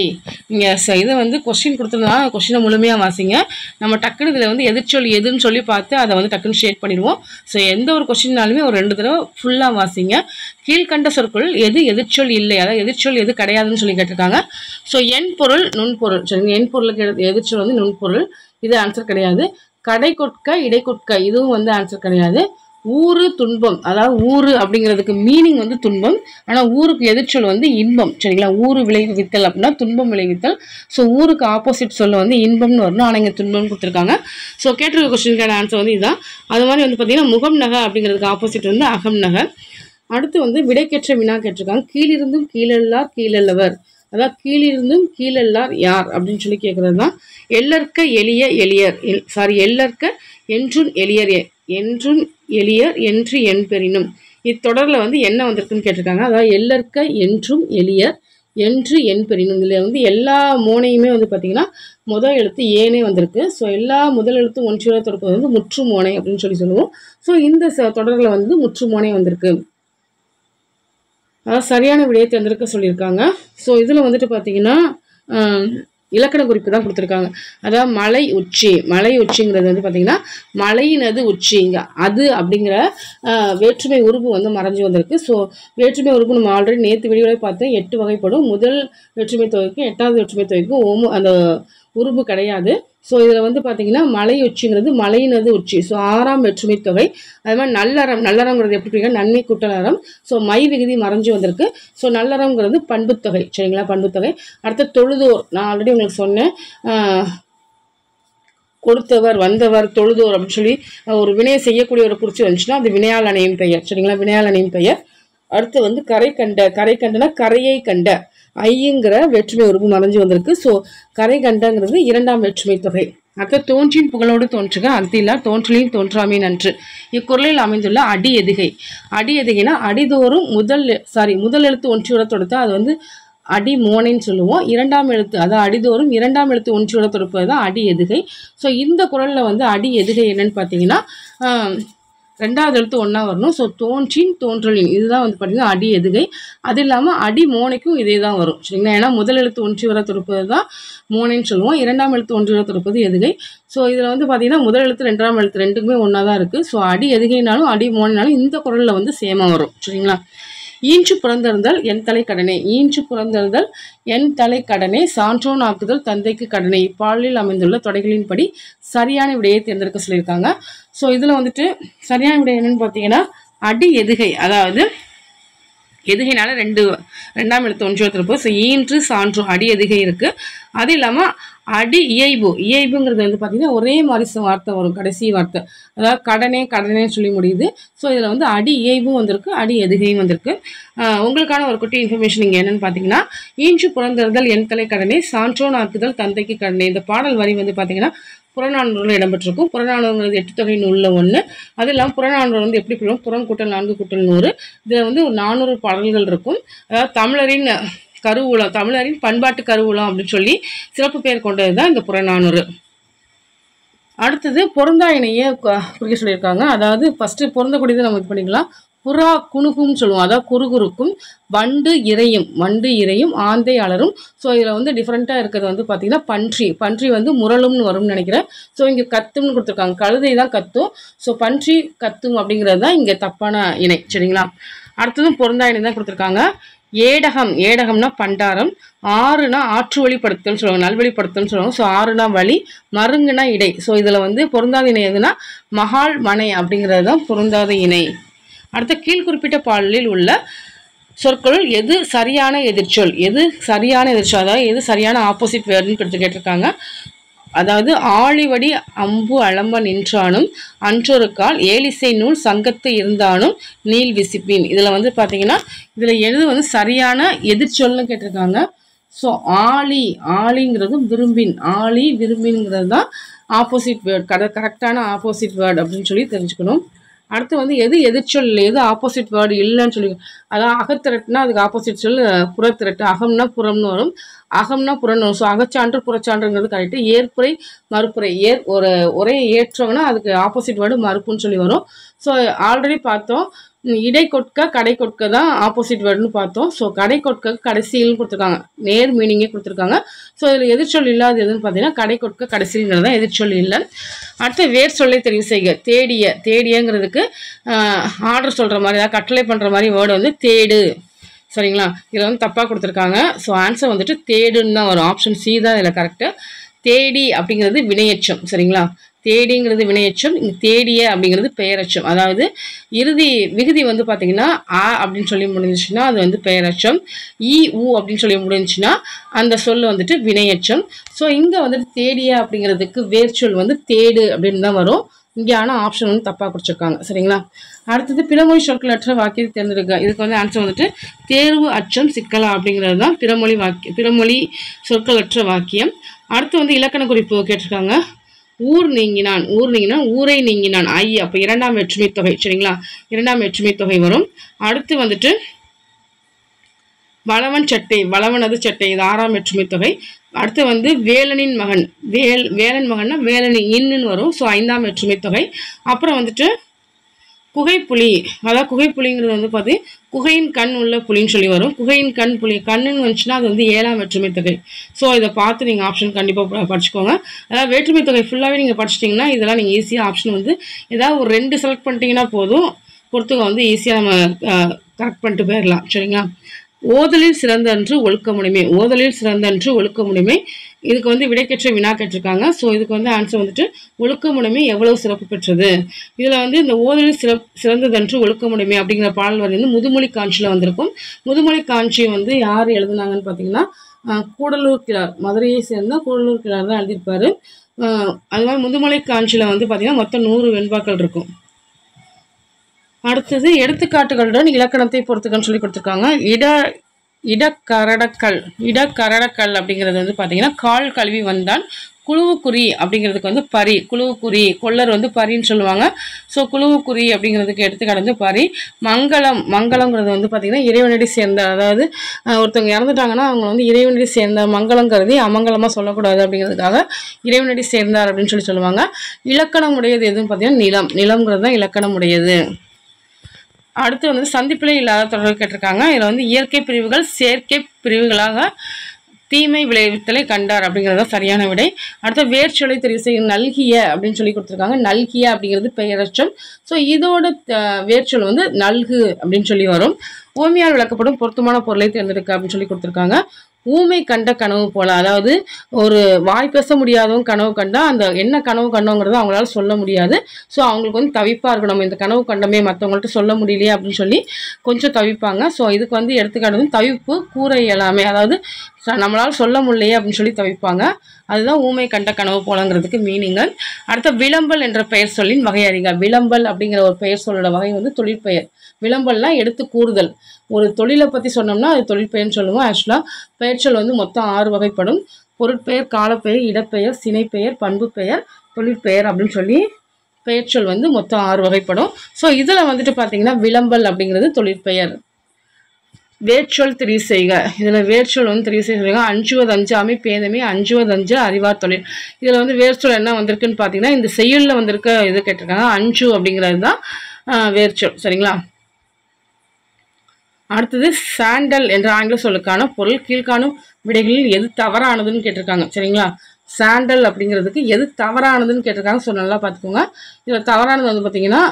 நீங்கள் இதை வந்து கொஸ்டின் கொடுத்துருந்தா கொஸ்டினை முழுமையாக வாசிங்க. நம்ம டக்குன்னு இதில் வந்து எதிர்ச்சொல் எதுன்னு சொல்லி பார்த்து அதை வந்து டக்குன்னு ஷேர் பண்ணிடுவோம். ஸோ எந்த ஒரு கொஸ்டின்னாலுமே ஒரு 2 தடவை ஃபுல்லாக வாசிங்க. கீழ்கண்ட சொற்களில் எது எதிர்ச்சொல் இல்லை, அதாவது எதிர்ச்சொல் எது கிடையாதுன்னு சொல்லி கேட்டிருக்காங்க. ஸோ என் பொருள் நுண்பொருள். சரிங்க? என் பொருளுக்கு எதிர்ச்சொல் வந்து நுண்பொருள். இது ஆன்சர் கிடையாது. கடை கொட்க இடை கொட்க இதுவும் வந்து ஆன்சர் கிடையாது. ஊறு துன்பம். அதாவது ஊறு அப்படிங்கிறதுக்கு மீனிங் வந்து துன்பம், ஆனால் ஊருக்கு எதிர்ச்சொல் வந்து இன்பம். சரிங்களா? ஊறு விளைவித்தல் அப்படின்னா துன்பம் விளைவித்தல். ஸோ ஊருக்கு ஆப்போசிட் சொல்ல வந்து இன்பம்னு வரணும், ஆனால் இங்கே துன்பம்னு கொடுத்துருக்காங்க. ஸோ கேட்டிருக்க கொஸ்டினுக்கான ஆன்சர் வந்து இதுதான். அது மாதிரி வந்து பார்த்தீங்கன்னா முகம் நகை அப்படிங்கிறதுக்கு ஆப்போசிட் வந்து அகம் நகை. அடுத்து வந்து விடைக்கேற்ற வினா கேட்டிருக்காங்க. கீழிருந்தும் கீழல்லார் கீழல்லவர். அதாவது கீழிருந்தும் கீழல்லார் யார் அப்படின்னு சொல்லி கேட்கறது தான். எல்லற்க எளிய எளியர். எல்லற்க என்றும் எளியர். என்றும் எளியர் என்று என் பெறினும். இத்தொடரில் வந்து என்ன வந்திருக்குன்னு கேட்டிருக்காங்க. அதாவது எல்லற்க என்றும் எளியர் என்று என் பெறினும். இதில் வந்து எல்லா மோனையுமே வந்து பார்த்தீங்கன்னா முதல் எழுத்து ஏனே வந்திருக்கு. ஸோ எல்லா முதல் எழுத்தும் ஒன்றியோட தொடர்பு வந்து முற்றுமோனை அப்படின்னு சொல்லுவோம். ஸோ இந்த தொடரில் வந்து முற்றுமோனை வந்திருக்கு. அதாவது சரியான விடையை தேர்ந்தெடுக்க சொல்லியிருக்காங்க. ஸோ இதில் வந்துட்டு பார்த்தீங்கன்னா இலக்கண குறிப்பு தான் கொடுத்துருக்காங்க. அதாவது மலை உச்சி, மலை உச்சிங்கிறது வந்து பார்த்தீங்கன்னா மலையினது உச்சி, இங்கே அது அப்படிங்கிற வேற்றுமை உருவு வந்து மறைஞ்சு வந்திருக்கு. ஸோ வேற்றுமை உருவு நம்ம ஆல்ரெடி நேற்று வீடியோவில் பார்த்தோம், 8 வகைப்படும். முதல் வேற்றுமை தொகைக்கும் 8வது வேற்றுமை தொகைக்கும் அந்த உருவு கிடையாது. ஸோ இதில் வந்து பார்த்தீங்கன்னா மலை உச்சிங்கிறது மலையினது உச்சி. ஸோ 6ஆம் வேற்றுமை தொகை. அது மாதிரி நல்லறம், நல்லறங்கிறது எப்படி பிடிக்கும், நன்மை கூட்டலறம். ஸோ மை விகுதி மறைஞ்சு வந்திருக்கு. ஸோ நல்லறங்கிறது பண்புத்தொகை, சரிங்களா, பண்புத்தொகை. அடுத்த தொழுதோர், நான் ஆல்ரெடி உங்களுக்கு சொன்னேன், கொடுத்தவர், வந்தவர், தொழுதோர் அப்படின்னு சொல்லி ஒரு வினையை செய்யக்கூடிய ஒரு குறிச்சி வந்துச்சுன்னா அது வினையால் அணையும் பெயர், சரிங்களா, வினையால் அணையும் பெயர். அடுத்து வந்து கரை கண்ட, கரை கண்டனா கரையை கண்ட, ஐங்கிற வேற்றுமை உருவு மறைஞ்சு வந்திருக்கு. ஸோ கரை கண்டங்கிறது 2ஆம் வேற்றுமை தொகை. அடுத்த தோன்றின் புகழோடு தோன்றுக அஃதில்லா தோன்றலின் தோன்றாமை நன்று. இக்குறளில் அமைந்துள்ள அடி எதுகை. அடி எதுகைனா அடிதோறும் முதல் எழுத்து ஒன்றியோட தொடுத்தா அது வந்து அடி மோனைன்னு சொல்லுவோம். 2ஆம் எழுத்து, அதாவது அடிதோறும் 2ஆம் எழுத்து ஒன்றியோட தொடுப்பது தான் அடி எதுகை. ஸோ இந்த குறளில் வந்து அடி எதுகை என்னன்னு பார்த்தீங்கன்னா 2வது எழுத்து ஒன்றா வரணும். ஸோ தோன்றின் தோன்றலின் இதுதான் வந்து பார்த்தீங்கன்னா அடி எதுகை. அது இல்லாமல் அடி மோனைக்கும் இதே தான் வரும், சரிங்களா. ஏன்னா முதல் எழுத்து ஒன்றி வர தொடுப்பது தான் மோனைன்னு சொல்லுவோம், 2ஆம் எழுத்து ஒன்றி வர தொடுப்பது எதுகை. ஸோ இதில் வந்து பார்த்தீங்கன்னா முதல் எழுத்து 2ஆம் எழுத்து ரெண்டுக்குமே ஒன்றா தான் இருக்குது. ஸோ அடி எதுகைனாலும் அடி மோனைனாலும் இந்த குறளில் வந்து சேமாக வரும், சரிங்களா. ஈன்று புறந்தறுதல் என் தலை கடனே. ஈன்று புறந்தறுதல் என் தலை கடனே, சான்றோன் ஆக்குதல் தந்தைக்கு கடனே. இப்பாடலில் அமைந்துள்ள தொடைகளின்படி சரியான விடையை தேர்ந்தெடுக்க சொல்லியிருக்காங்க. ஸோ இதில் வந்துட்டு சரியான விடை என்னன்னு பார்த்தீங்கன்னா அடி எதுகை. அதாவது எதுகைனால 2ஆம் எழுத்து ஒன்றியோட இருப்போம். ஸோ ஈன்று சான்று அடி எதுகை இருக்குது. அது இல்லாமல் அடி இயைபு, இயைபுங்கிறது வந்து பார்த்தீங்கன்னா ஒரே மாதிரி வார்த்தை வரும், கடைசி வார்த்தை. அதாவது கடனே கடனேன்னு சொல்லி முடியுது. ஸோ இதில் வந்து அடி இயைபும் வந்திருக்கு, அடி எதுகையும் வந்திருக்கு. உங்களுக்கான ஒரு குட்டி இன்ஃபர்மேஷன் இங்கே என்னென்னு பார்த்தீங்கன்னா ஈன்று புறந்தறுதல் என் தலை கடனே, சான்றோன் ஆக்குதல் தந்தைக்கு கடனே. இந்த பாடல் வரி வந்து பார்த்தீங்கன்னா புறநானூறில் இடம்பெற்றிருக்கும். புறநானூறுங்கிறது 8 தொகை நூலில் ஒன்று. அது இல்லாமல் புறநானூறு வந்து எப்படி போயிடும், புறம் கூட்டல் 4 கூட்டல் 100. இதில் வந்து 400 பாடல்கள் இருக்கும். அதாவது தமிழரின் கருவூலம், தமிழரின் பண்பாட்டு கருவூலம் அப்படின்னு சொல்லி சிறப்பு பெயர் கொண்டது தான் இந்த புறநானூறு. அடுத்தது பொருந்தா இணையை குறிக்க சொல்லியிருக்காங்க. அதாவது ஃபஸ்ட்டு பொருந்தக்கூடியது நம்ம இது பண்ணிக்கலாம். புறா குணுகும் சொல்லுவோம், அதாவது குறுகுறுக்கும். வண்டு இறையும் ஆந்தை அலரும். ஸோ இதில் வந்து டிஃப்ரெண்ட்டாக இருக்கிறது வந்து பார்த்தீங்கன்னா பன்றி வந்து முரளும்னு வரும்னு நினைக்கிறேன். ஸோ இங்கே கத்தும்னு கொடுத்துருக்காங்க, கழுதை தான் கத்தும். ஸோ பன்றி கத்தும் அப்படிங்கிறது தான் இங்கே தப்பான இணை, சரிங்களா. அடுத்ததும் பொருந்தா இணை தான் கொடுத்துருக்காங்க. ஏடகம்னா பண்டாரம். ஆறுனா ஆற்று வழிப்படுத்தல் சொல்லுவாங்க, நல்வழிப்படுத்தல்னு சொல்லுவாங்க. ஸோ ஆறுனா வழி, மருங்குனா இடை. ஸோ இதில் வந்து பொருந்தாத இணை எதுனா மகால் மனை அப்படிங்கிறது தான் பொருந்தாத இணை. அடுத்த கீழ் குறிப்பிட்ட பாடலில் உள்ள சொற்களுள் எது சரியான எதிர்ச்சொல், அதாவது எது சரியான ஆப்போசிட் வேர்டுன்னு கேட்டிருக்காங்க. அதாவது ஆழிவடி அம்பு அலம்ப நின்றானும் அன்றொரு கால் ஏலிசை நூல் சங்கத்து இருந்தானும் நீல் விசிப்பின். இதில் வந்து பார்த்தீங்கன்னா இதில் எது வந்து சரியான எதிர்ச்சொல்னு கேட்டிருக்காங்க. ஸோ ஆழிங்கிறது விரும்பின்ங்கிறது தான் ஆப்போசிட் வேர்டு, கரெக்டான ஆப்போசிட் வேர்டு அப்படின்னு சொல்லி தெரிஞ்சுக்கணும். அடுத்து வந்து எது எதிர்ச்சொல் இல்லை, எது ஆப்போசிட் வேர்டு இல்லைன்னு சொல்லி, அதாவது அகத்திரட்டுனா அதுக்கு ஆப்போசிட் சொல் புறத்திரட்டு. அகம்னா புறம்னு வரும், அகம்னா புறம்னு வரும். So அகச்சான்று புறச்சான்றுங்கிறது correct. ஏற்புரை மறுப்புரை, ஒரே ஏற்றவங்கன்னா அதுக்கு ஆப்போசிட் வேர்டு மறுப்புன்னு சொல்லி வரும். ஸோ ஆல்ரெடி பார்த்தோம், இடை கொட்க கடை கொட்க தான் ஆப்போசிட் வேர்டுன்னு பார்த்தோம். ஸோ கடை கொட்க கடைசியில்னு கொடுத்துருக்காங்க, நேர் மீனிங்கே கொடுத்துருக்காங்க. ஸோ இதில் எதிர்ச்சொல் இல்லாத எதுன்னு பார்த்தீங்கன்னா கடை கொட்க கடைசிங்கிறது தான் எதிர்ச்சொல் இல்லை. அடுத்து வேர் சொல்லை தெரிவு செய்க. தேடியங்கிறதுக்கு ஆர்டர் சொல்கிற மாதிரி, அதாவது கட்டளை பண்ணுற மாதிரி வேர்டு வந்து தேடு, சரிங்களா. இதில் வந்து தப்பாக கொடுத்துருக்காங்க. ஸோ ஆன்சர் வந்துட்டு தேடுன்னு தான் வரும். ஆப்ஷன் சி தான் இதில் கரெக்டு. தேடி அப்படிங்கிறது வினையச்சம், சரிங்களா. தேடிங்கிறது வினையச்சம், இங்கே தேடிய அப்படிங்கிறது பெயரச்சம். அதாவது இறுதி விகுதி வந்து பார்த்தீங்கன்னா ஆ அப்படின்னு சொல்லி முடிஞ்சிச்சுன்னா அது வந்து பெயரச்சம். ஊ அப்படின்னு சொல்லி முடிஞ்சுன்னா அந்த சொல் வந்துட்டு வினையச்சம். ஸோ இங்கே வந்துட்டு தேடிய அப்படிங்கிறதுக்கு வேர்ச்சொல் வந்து தேடு அப்படின்னு தான் வரும். இங்கே ஆனால் ஆப்ஷன் வந்து தப்பாக கொடுத்துருக்காங்க, சரிங்களா. அடுத்தது பிறமொழி சொற்களற்ற வாக்கியத்தை தேர்ந்தெடுக்க. இதுக்கு வந்து ஆன்சர் வந்துட்டு தேர்வு அச்சம் சிக்கலா அப்படிங்கிறது தான் பிறமொழி சொற்களற்ற வாக்கியம். அடுத்து வந்து இலக்கண குறிப்பு கேட்டிருக்காங்க. ஊர் நீங்கினான் ஊரை நீங்கினான் ஐ, அப்போ 2ஆம் வேற்றுமை தொகை, சரிங்களா. 2ஆம் வேற்றுமை தொகை வரும். அடுத்து வந்துட்டு வளவன் சட்டை, வளவனது சட்டை, இது 6ஆம் வேற்றுமை தொகை. அடுத்து வந்து வேலனின் மகன், வேலன் மகன்னா வேலனி இன்னுன்னு வரும். ஸோ 5ஆம் வேற்றுமை தொகை. அப்புறம் வந்துட்டு குகைப்புலி, அதாவது குகைப்புலிங்கிறது வந்து பார்த்து குகையின் கண் உள்ள புலின்னு சொல்லி வரும். குகையின் கண் புலி, கண்ணுன்னு வந்துச்சுன்னா அது வந்து 7ஆம் வேற்றுமை தொகை. ஸோ இதை பார்த்து நீங்கள் ஆப்ஷன் கண்டிப்பாக படிச்சுக்கோங்க. அதாவது வேற்றுமை தொகை ஃபுல்லாகவே நீங்கள் படிச்சிட்டிங்கன்னா இதெல்லாம் நீங்கள் ஈஸியாக ஆப்ஷன் வந்து ஏதாவது ஒரு 2 செலக்ட் பண்ணிட்டீங்கன்னா போதும், பொறுத்துக்க வந்து ஈஸியாக நம்ம கரெக்ட் பண்ணிட்டு போயிடலாம். சரிங்களா? ஓதலில் சிறந்த அன்று ஒழுக்கமுடைமை, ஓதலில் சிறந்த அன்று ஒழுக்கமுடைமை, இதுக்கு வந்து விடைக்கற்ற வினா கேட்டிருக்காங்க. ஸோ இதுக்கு வந்து ஆன்சர் வந்துட்டு ஒழுக்கமுடைமை எவ்வளவு சிறப்பு பெற்றது. இதில் வந்து இந்த ஓதலில் சிறந்ததன்று ஒழுக்கமுடைமை அப்படிங்கிற பாடல் வந்து முதுமொழி காஞ்சியில் வந்திருக்கும். முதுமொழி காஞ்சி வந்து யார் எழுதுனாங்கன்னு பார்த்தீங்கன்னா கூடலூர் கிழார், மதுரையை சேர்ந்த கூடலூர் கிழார் தான் எழுதியிருப்பாரு. அது மாதிரி முதுமொழி காஞ்சியில் வந்து பார்த்தீங்கன்னா மொத்தம் 100 வெண்பாக்கள் இருக்கும். அடுத்தது எடுத்துக்காட்டுகளுடன் இலக்கணத்தை பொறுத்துக்கன்னு சொல்லி கொடுத்துருக்காங்க. இடக்கரடக்கல் அப்படிங்கிறது வந்து பார்த்தீங்கன்னா கால் கழுவி வந்தான். குழுவுக்குறி அப்படிங்கிறதுக்கு வந்து பரி, குழுவுக்குறி, கொள்ளர் வந்து பரின்னு சொல்லுவாங்க. ஸோ குழுவுக்குறி அப்படிங்கிறதுக்கு எடுத்துக்காட்டு வந்து பரி. மங்களங்கிறது வந்து பார்த்தீங்கன்னா இறைவனடி சேர்ந்த, அதாவது ஒருத்தவங்க இறந்துட்டாங்கன்னா அவங்க வந்து இறைவனடி சேர்ந்த மங்களங்கிறது அமங்கலமாக சொல்லக்கூடாது அப்படிங்கிறதுக்காக இறைவனடி சேர்ந்தார் அப்படின்னு சொல்லுவாங்க. இலக்கணம் உடையது எதுன்னு பார்த்தீங்கன்னா நிலம்ங்கிறது தான் இலக்கணம் உடையது. அடுத்து வந்து சந்திப்பிலே இல்லாத தொடர்கள் கேட்டிருக்காங்க. இதில் வந்து இயற்கை பிரிவுகள் செயற்கை பிரிவுகளாக தீமை விளைவித்தலை கண்டார் அப்படிங்கிறது சரியான விடை. அடுத்த வேர்ச்சொலை தெரிவு செய்யும் நல்கிய அப்படின்னு சொல்லி கொடுத்துருக்காங்க. நல்கிய அப்படிங்கிறது பெயரச்சம். ஸோ இதோட வேர்ச்சொல் வந்து நல்கு அப்படின்னு சொல்லி வரும். ஓமியால் விளக்கப்படும் பொருத்தமான பொருளை தேர்ந்தெடுக்க அப்படின்னு சொல்லி கொடுத்துருக்காங்க. ஊமை கண்ட கனவு போல, அதாவது ஒரு வாய் பேச முடியாதவங்க கனவு கண்டா அந்த என்ன கனவு கண்டோங்கிறத அவங்களால சொல்ல முடியாது. ஸோ அவங்களுக்கு வந்து தவிப்பாக இருக்கும், நம்ம இந்த கனவு கண்டமே மற்றவங்கள்ட்ட சொல்ல முடியலையே அப்படின்னு சொல்லி கொஞ்சம் தவிப்பாங்க. ஸோ இதுக்கு வந்து எடுத்துக்காட்டு வந்து தவிப்பு கூற இயலாமை, அதாவது நம்மளால் சொல்ல முடியலையே அப்படின்னு சொல்லி தவிப்பாங்க. அதுதான் ஊமை கண்ட கனவு போலங்கிறதுக்கு மீனிங்கள். அடுத்த விளம்பல் என்ற பெயர் சொல்லின் வகை அறிக. விளம்பல் அப்படிங்கிற ஒரு பெயர் சொல்லோட வகை வந்து தொழிற்பெயர். விளம்பல்னால் எடுத்து கூறுதல். ஒரு தொழிலை பற்றி சொன்னோம்னா அது தொழிற்பெயர்னு சொல்லுவோம். ஆக்சுவலாக பெயர்ச்சொல் வந்து மொத்தம் 6 வகைப்படும். பொருட்பெயர், காலப்பெயர், இடப்பெயர், சினைப்பெயர், பண்பு பெயர், தொழிற்பெயர் அப்படின்னு சொல்லி பெயர்ச்சொல் வந்து மொத்தம் 6 வகைப்படும். ஸோ இதில் வந்துட்டு பார்த்தீங்கன்னா விளம்பல் அப்படிங்கிறது தொழிற்பெயர். வேர்ச்சொல் தெரிவு செய்க. இதில் வேர்ச்சொல் வந்து தெரிவு செய்ய அஞ்சுவது அஞ்சாமை பேதமை, அஞ்சுவது அஞ்சு அறிவார் தொழில். இதில் வந்து வேர்ச்சொல் என்ன வந்திருக்குன்னு பார்த்தீங்கன்னா இந்த செய்யுளில் வந்திருக்க இது கேட்டிருக்காங்க. அஞ்சு அப்படிங்கிறது தான் வேர்ச்சொல். சரிங்களா? அடுத்தது சாண்டல் என்ற ஆங்கில சொல்லுக்கான பொருள் கீழ்காணும் விடைகளில் எது தவறானதுன்னு கேட்டிருக்காங்க. சரிங்களா? சாண்டல் அப்படிங்கிறதுக்கு எது தவறானதுன்னு கேட்டிருக்காங்க. ஸோ நல்லா பார்த்துக்கோங்க. இதில் தவறானது வந்து பார்த்தீங்கன்னா